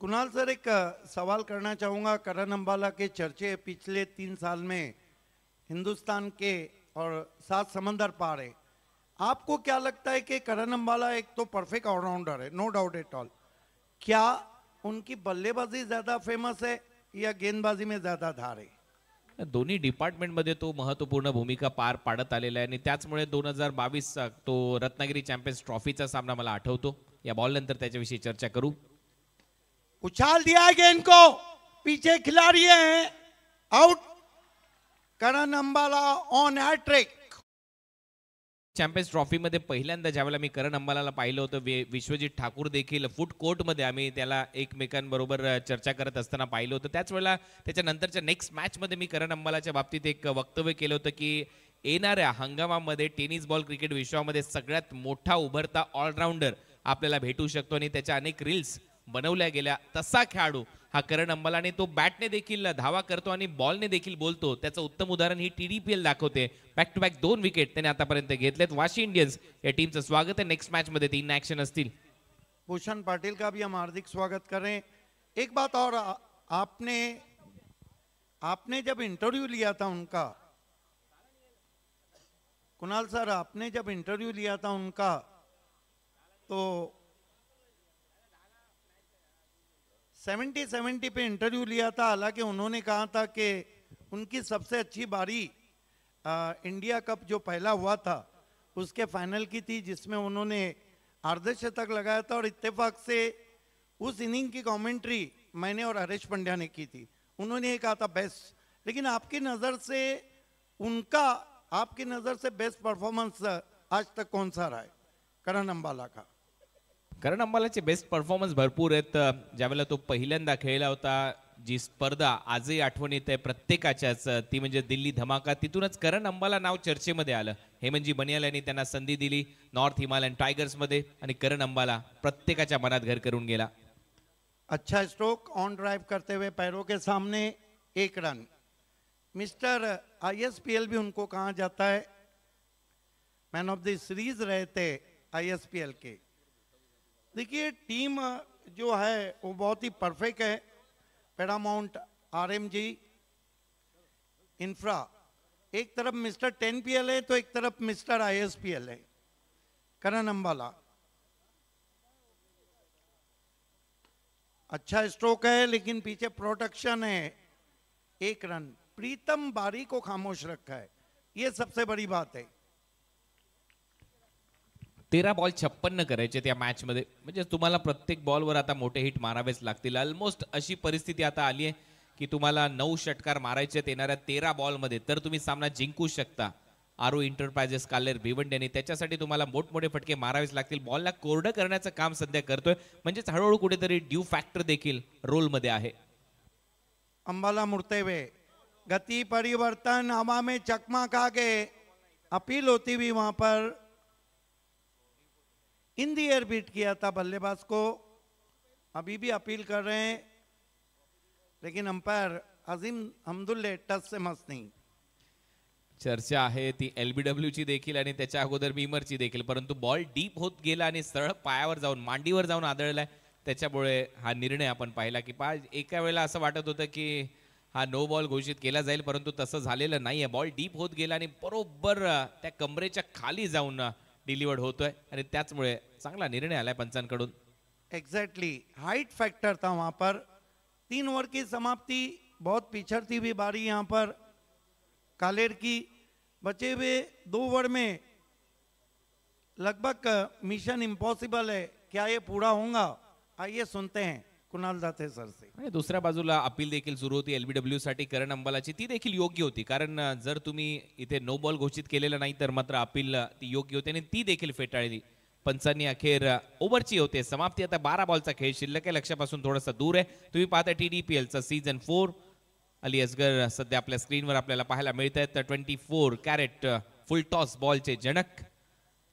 कुणाल सर, एक सवाल करना चाहूंगा. करण अंबाला के चर्चे पिछले 3 साल में हिंदुस्तान के और 7 समंदर पार है. आपको क्या लगता है कि करण अंबाला एक तो परफेक्ट ऑलराउंडर है, नो डाउट एट ऑल, क्या उनकी बल्लेबाजी ज्यादा फेमस है या गेंदबाजी में ज्यादा धार है? दोन्ही डिपार्टमेंट मध्ये तो महत्वपूर्ण भूमिका पार पाडत आलेला आहे आणि त्याचमुळे 2022 तो रत्नागिरी चॅम्पियन्स ट्रॉफीचा सामना मला आठवतो. या बॉल नंतर त्याच्याविषयी चर्चा करू. उछाल दिया गेंद को, पीछे खिलाड़ी है, out. Karan Ambala on hattrick. Champions Trophy मध्ये पहिल्यांदा ज्यावेळेला मी करण अंबालाला पाहिलं होतं, विश्वजित ठाकूर देखील फूड कोर्ट मध्ये आम्ही त्याला एकमेकांबरोबर चर्चा करत असताना पाहिलं होतं. त्याच वेळेला त्याच्या नंतरच्या नेक्स्ट मॅच मध्ये मी करण अंबालाच्या बाबतीत एक वक्तव्य केलं होतं की येणाऱ्या हंगामामध्ये टेनिस बॉल क्रिकेट विश्वामध्ये सगळ्यात मोठा उभरता ऑलराऊंडर आपल्याला भेटू शकतो आणि त्याच्या अनेक रील्स बनवल्या गेल्या. तसा खेळाडू हा करण अंबालाने. तो बॅटने देखील धावा करतो आणि बॉलने देखील बोलतो. त्याचं उत्तम उदाहरण ही टीडीपीएल दाखवते. बॅक टू बॅक 2 विकेट त्याने आतापर्यंत घेतलेत. वाशी इंडियन्स या टीमचं स्वागत आहे. नेक्स्ट मॅच मध्ये 3 ऍक्शन असतील. भूषण पाटिल का भी हम हार्दिक स्वागत करें। एक बात और, आपने जब इंटरव्यू लिया था उनका, कुणाल सर, आपने जब इंटरव्यू लिया था उनका, तो 70 पे इंटरव्यू लिया था। हालांकि उन्होंने कहा था कि उनकी सबसे अच्छी बारी इंडिया कप जो पहला हुआ था उसके फाइनल की थी, जिसमें उन्होंने अर्धशतक लगाया था, और इत्तेफाक से उस इनिंग की कमेंट्री मैंने और हरीश पंड्या ने की थी। उन्होंने ये कहा था बेस्ट। लेकिन आपकी नज़र से उनका, आपकी नज़र से बेस्ट परफॉर्मेंस आज तक कौन सा रहा है करण अंबाला का? करण अंबालाचे बेस्ट परफॉर्मन्स भरपूर आहेत. ज्यावेळेला तो पहिल्यांदा खेळला होता, जी स्पर्धा आजही आठवणीत आहे प्रत्येकाच्याच, ती म्हणजे दिल्ली धमाका. तिथूनच करण अंबाला नाव चर्चेमध्ये आलं. हेमंतजी बनियाल यांनी त्यांना संधी दिली नॉर्थ हिमालयन टायगर्समध्ये, आणि करण अंबाला प्रत्येकाच्या मनात घर करून गेला. अच्छा स्ट्रोक ऑन ड्राइव करते हुए पैरों के सामने 1 रन। मिस्टर ISPL भी उनको कहा जाता है, मैन ऑफ द सीरीज रहे थे ISPL के। देखिए टीम जो है वो बहुत ही परफेक्ट है। पैरामाउंट, RMG, इंफ्रा, एक तरफ मिस्टर 10PL है तो एक तरफ मिस्टर ISPL है। करण अंबाला अच्छा स्ट्रोक है, लेकिन पीछे प्रोटेक्शन है। 1 रन। प्रीतम बारी को खामोश रखा है, ये सबसे बड़ी बात है। 13 बॉल 56 करायचे त्या मॅच मध्ये, म्हणजे तुम्हाला प्रत्येक बॉलवर आता मोठे हिट मारावेच लागतील. ऑलमोस्ट अशी परिस्थिती आता आली आहे की तुम्हाला 9 षटकार मारायचे येणाऱ्या 13 बॉल मध्ये, तर तुम्ही सामना जिंकू शकता. आरो एंटरप्राइजेस कालेर भिवंडी यांनी त्याच्यासाठी तुम्हाला मोठमोठे फटके मारावेच लागतील. बॉलला कोरडं करण्याचं काम सध्या करतोय, म्हणजेच हळूहळू कुठेतरी ड्यू फॅक्टर देखील रोल मध्ये आहे. अंबाला मुड़ते हुए, गति परिवर्तन, हवा में चकमा खा गए, अपील होती हुई वहां पर इन दी एयर बीट किया था बल्लेबाज को। अभी भी अपील कर रहे हैं, लेकिन अंपायर अजीम हमदुल्ले टच से मस नहीं। चर्चा आहे ती LBW ची देखील आणि त्याच्या अगोदर बीमरची देखील, परंतु बॉल डीप होत गेला आणि सरळ पायावर जाऊन, मांडीवर जाऊन आदळलाय. त्याच्यामुळे हा निर्णय आपण पाहिला की एका वेळेला असं वाटत होतं की हा नो बॉल घोषित केला जाईल, परंतु तसं झालेलं नाहीये. बॉल डीप होत गेला आणि बरोबर त्या कमरेच्या खाली जाऊन डिलिव्हर्ड होतोय, आणि त्याचमुळे चांगला निर्णय आलाय पंचांकडून. एग्जैक्टली हाइट फैक्टर था वहां पर। 3 ओवर की समाप्ति, बहुत पिछड़ती हुई बारी यहाँ पर कालेर की। बचे हुए 2 ओवर में लगभग मिशन इम्पॉसिबल है, क्या ये पूरा होगा? आइए सुनते हैं कुणाल दाते सर से। आणि दुसऱ्या बाजूला अपील देखील सुरू होती LBW साठी करण अंबालाची, ती देखील योग्य होती. कारण जर तुम्ही इथे नो बॉल घोषित केलेला नाही तर मात्र अपील ती योग्य होती आणि ती देखील फेटाळली. पंचांनी अखेर ओव्हरची होते समाप्ती. आता 12 बॉलचा खेळ शिल्लक आहे, लक्षापासून थोडासा दूर आहे. तुम्ही पाहता TDPL चा सीझन 4. अली असगर सध्या आपल्या स्क्रीनवर आपल्याला पाहायला मिळत आहेत. 24 कॅरेट फुल टॉस बॉलचे जनक,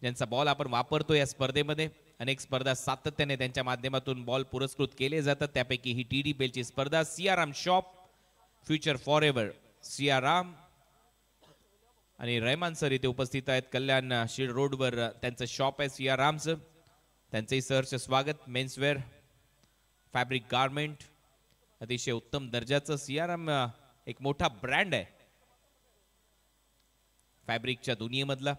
ज्यांचा बॉल आपण वापरतो या स्पर्धेमध्ये. अनेक स्पर्धा सातत्याने त्यांच्या माध्यमातून बॉल पुरस्कृत केले जातात, त्यापैकी ही TDPL ची स्पर्धा. Siyaram shop, future for ever Siyaram आणि रहमान सर इथे उपस्थित आहेत. कल्याण शीड रोडवर त्यांचं शॉप आहे सियारामचं. त्यांचंही सहर्ष स्वागत. मेन्सवेअर, फॅब्रिक गारमेंट, अतिशय उत्तम दर्जाचं. सियाराम एक मोठा ब्रँड आहे फॅब्रिकच्या दुनियेमधला.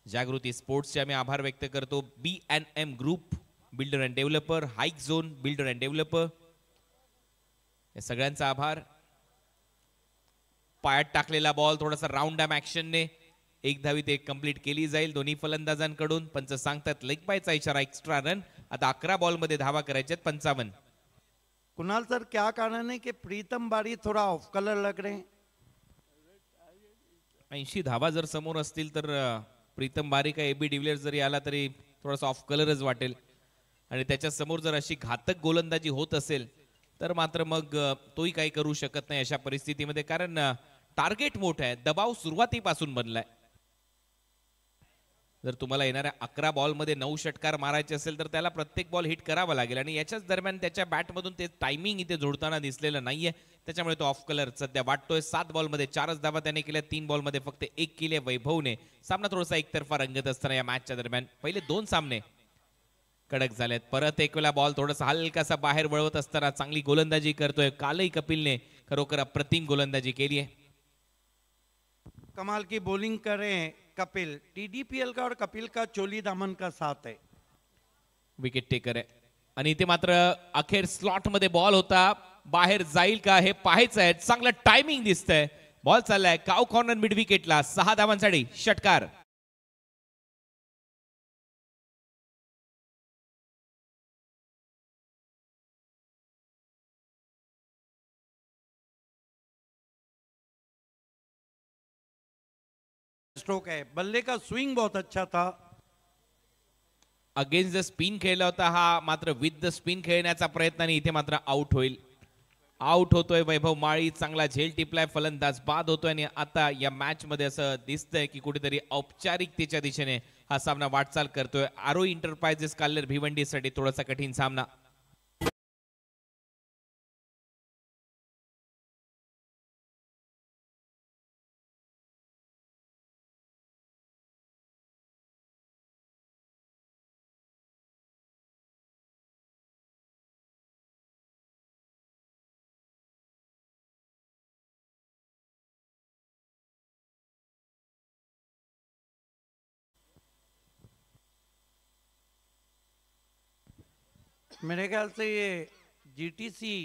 जागृती स्पोर्ट्सचे आम्ही आभार व्यक्त करतो. B&M group, builder and developer, hike zone, builder and developer, या सगळ्यांचा आभार. पायात टाकलेला बॉल थोडासा राऊंड आर्म ऍक्शनने 1 धावी ते कंप्लीट केली जाईल दोन्ही फलंदाजांकडून. पंच सांगतात लेग बायचा इशारा, एक्स्ट्रा रन. आता 11 बॉल मध्ये धावा करायच्या 55. कुणाल सर, क्या कारण है कि प्रीतम बारी थोड़ा ऑफ कलर लग रहे हैं? 80 धावा जर समोर असतील तर प्रीतम बारी का AB डिव्हिलियर्स जरी आला तरी थोडासा ऑफ कलरच वाटेल, आणि त्याच्या समोर जर अशी घातक गोलंदाजी होत असेल तर मात्र मग तोही काही करू शकत नाही अशा परिस्थितीमध्ये. कारण टार्गेट मोठं आहे, दबाव सुरुवातीपासून बनलाय. जर तुम्हाला येणाऱ्या 11 बॉलमध्ये 9 षटकार मारायचे असेल तर त्याला प्रत्येक बॉल हिट करावा लागेल, आणि याच्याच दरम्यान त्याच्या बॅटमधून ते टायमिंग इथे जोडताना दिसलेलं नाहीये, त्याच्यामुळे तो ऑफ कलर सध्या वाटतोय. 7 बॉलमध्ये 4च धावा त्याने केल्या, 3 बॉलमध्ये फक्त 1 केले वैभवने. सामना थोडासा एकतर्फा रंगत असताना या मॅचच्या दरम्यान पहिले 2 सामने कडक झालेत. परत एक वेळा बॉल थोडासा हलकासा बाहेर वळवत असताना चांगली गोलंदाजी करतोय. कालही कपिलने खरोखर अप्रतिम गोलंदाजी केली आहे. कमाल की बॉलिंग करें कपिल। टीडीपीएल का और कपिल का चोली दामन का साथ है। विकेट टेकर आहे आणि इथे मात्र अखेर स्लॉट मध्ये बॉल होता. बाहेर जाईल का हे पाहायचं आहे. चांगलं टायमिंग दिसतंय. बॉल चाललाय काव कॉर्नर मिड विकेटला. 6 धावांसाठी षटकार. स्ट्रोक है, बल्ले का स्विंग बहुत अच्छा था। अगेन्स्ट द स्पिन खेळला होता हा, मात्र विथ द स्पिन खेळण्याचा प्रयत्न आणि इथे मात्र आउट होईल. आउट होतोय वैभव माळी. चांगला झेल टिपलाय. फलंदाज बाद होतोय आणि आता या मॅच मध्ये असं दिसतंय की कुठेतरी औपचारिकतेच्या दिशेने हा सामना वाटचाल करतोय. आरो एंटरप्राइजेस काल्लेर भिवंडीसाठी थोडासा कठीण सामना. मेरे ख्याल से ये जीटीसी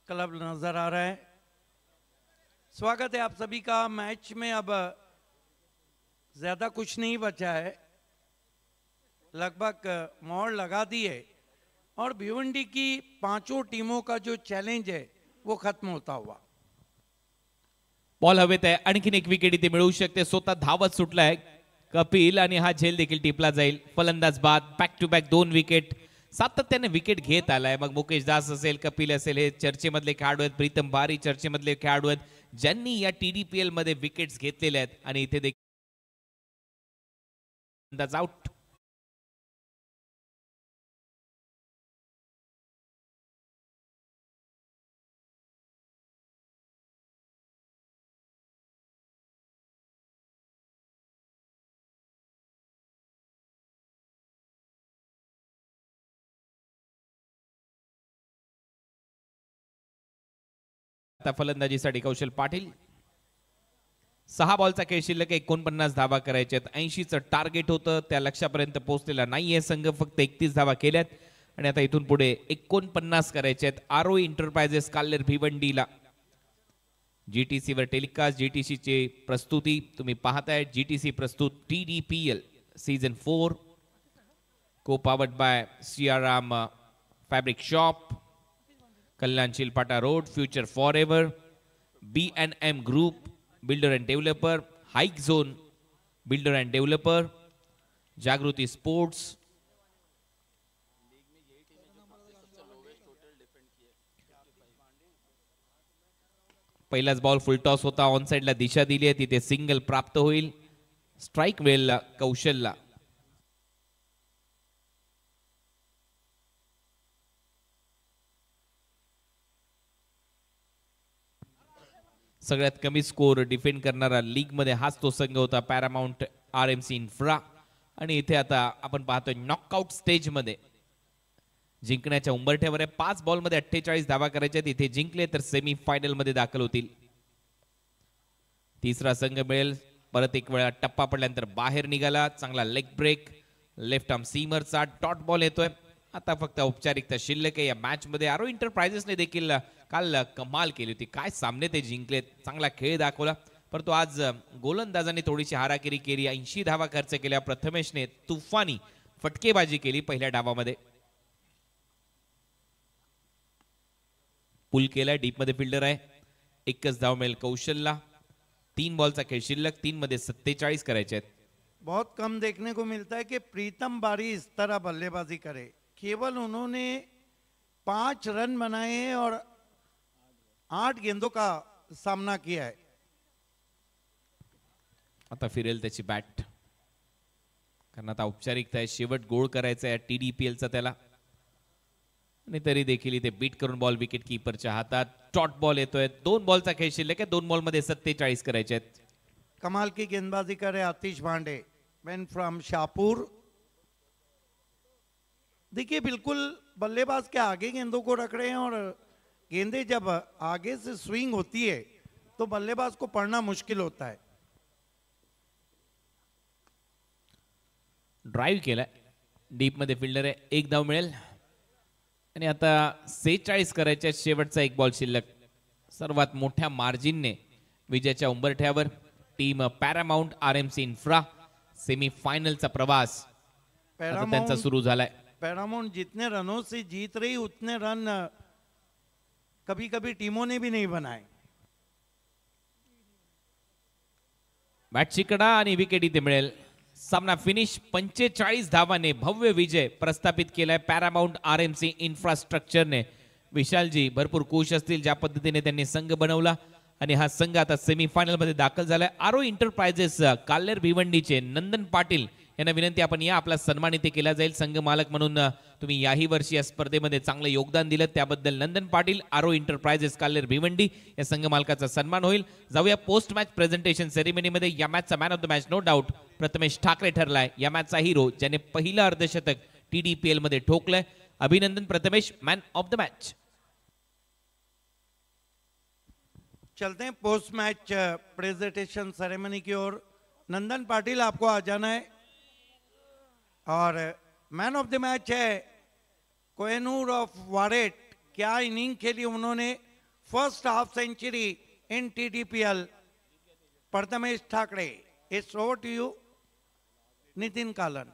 क्लब नजर आ रहा है। स्वागत है आप सभी का। मैच में अब ज्यादा कुछ नहीं बचा है, लगभग मोड़ लगा दी है और भिवंडी की 5 टीमों का जो चैलेंज है वो खत्म होता हुआ। बॉल हवेत आहे. आणखीन एक विकेट इथे मिळू शकते. स्वतः धावत सुटलाय कपिल आणि हा झेल देखील टिपला जाईल. फलंदाज बाद. Back to back 2 wicket. सातत्याने विकेट घेत आलाय. मग मुकेश दास असेल, कपिल असेल, हे चर्चेमधले खेळाडू आहेत. प्रीतम बारी चर्चेमधले खेळाडू आहेत ज्यांनी या टीडीपीएल मध्ये विकेट्स घेतलेले आहेत आणि इथे देखील आउट. आता फलंदाजीसाठी कौशल पाटील. 6 बॉलचा खेळ शिल्लक. 49 धावा करायचे आहेत. 80चं टार्गेट होतं, त्या लक्ष्यापर्यंत पोहोचलेला नाहीये संघ. फक्त 31 धावा केल्यात आणि आता इथून पुढे 49 करायचे आहेत. आरो एंटरप्राइजेस काल्लेर भिवंडीला जीटीसी वर टेलिकास्ट. जीटीसी ची प्रस्तुती तुम्ही पाहताय. जीटीसी प्रस्तुत टीडीपीएल सीझन 4 को powered by Siyaram fabric shop, Kalyan Chilpata road, future for ever, B&M group, builder and developer, hike zone builder and developer, Jagruti sports. पहिलाच बॉल फुलटॉस होता. ऑन साइडला दिशा दिली आहे. तिथे सिंगल प्राप्त होईल. स्ट्राईक मिळेल कौशलला. सगळ्यात कमी स्कोर डिफेंड करणारा लीग मध्ये हाच तो संघ होता, पॅरामाउंट RMC इन्फ्रा. आणि इथे आता आपण पाहतोय नॉकआउट स्टेज मध्ये जिंकण्याच्या उंबरठ्यावर आहे. 5 बॉल मध्ये 48 धावा करायच्या. इथे जिंकले तर सेमी फायनल मध्ये दाखल होतील. तिसरा संघ मिळेल. परत एक वेळा टप्पा पडल्यानंतर बाहेर निघाला. चांगला लेग ब्रेक, लेफ्ट आर्म सीमरचा डॉट बॉल येतोय. आता फक्त औपचारिकता शिल्लक आहे या मॅच मध्ये. आरो एंटरप्राइजेसने देखील काल कमाल केली होती. काय सामने ते जिंकलेत. चांगला खेळ दाखवला. परंतु आज गोलंदाजांनी थोडीशी हाराकिरी केली. 80 धावा खर्च केल्या. प्रथमेशने तुफानी फटकेबाजी केली पहिल्या डावामध्ये. पुल केलाय. डीप मध्ये फिल्डर आहे. एकच धाव मिळेल कौशलला. 3 बॉलचा खेळ शिल्लक. 3 मध्ये 47 करायचे आहेत. बहुत कम देखने को मिलता है कि प्रीतम बारी इस तरह बल्लेबाजी करे। केवल उन्होंने 5 रन बनाए हैं और 8 गेंदों का सामना किया है। आता फिरेल त्याची बॅट, कारण आता औपचारिकता आहे. शेवट गोळ करायचा आहे TDPLचा त्याला. आणि तरी देखील इथे बीट करून बॉल विकेट कीपरच्या हातात. डॉट बॉल येतोय. 2 बॉलचा खेळ शिल्लक आहे. 2 बॉल मध्ये 47 करायचे आहेत. कमाल की गेंदबाजी करे आतिश पांडे, मैन फ्रॉम शाहपुर। देखिए बिल्कुल बल्लेबाज के आगे गेंदों को रख रहे हैं और गेंदें जब आगे से स्विंग होती है तो बल्लेबाज को पढ़ना मुश्किल होता है. ड्राईव्ह केलाय डीपमध्ये फिल्डर आहे, एक धाव मिळेल आणि आता 46 करायच्या शेवटचा एक बॉल शिल्लक. सर्वात मोठ्या मार्जिनने विजयाच्या उंबरठ्यावर टीम पॅरामाउंट RMC इन्फ्रा सेमी फायनलचा प्रवास आता त्यांचा सुरू झालाय. पैरामाउंट जितने रनों से जीत रही उतने रन कभी कभी टीमों ने भी नहीं बनाए. बॅटची कडा आणि विकेट इथे मिळेल. सामना फिनिश 45 धावाने भव्य विजय प्रस्थापित केलाय पॅरामाउंट RMC इन्फ्रास्ट्रक्चरने. विशालजी भरपूर खुश असतील ज्या पद्धतीने त्यांनी संघ बनवला आणि हा संघ आता सेमीफायनल मध्ये दाखल झालाय. आरो एंटरप्राइजेस काल्लेर भिवंडीचे नंदन पाटील यांना विनंती आपण या, आपला सन्मान इथे केला जाईल. संघ मालक म्हणून तुम्ही याही वर्षी या स्पर्धेमध्ये चांगलं योगदान दिलं त्याबद्दल नंदन पाटील आरो एंटरप्राइजेस काल्लेर भिवंडी या संघ मालकाचा सन्मान होईल. जाऊया पोस्ट मॅच प्रेझेंटेशन सेरेमनीमध्ये. या मॅचचा man of the match no doubt Prathamesh Thakare ठरलाय. या मॅचचा हिरो ज्याने पहिलं अर्धशतक TDPL मध्ये ठोकलंय. अभिनंदन Prathamesh, man of the match. चलते हैं पोस्ट मैच प्रेजेंटेशन सेरेमनी की ओर. नंदन पाटिल आपको आ जाना है और मैन ऑफ द मैच है कोहिनूर ऑफ वारेट. क्या इनिंग खेली उन्होंने, first half century in TDPL. Prathamesh Thakare, it's over to you. Nitin कालन.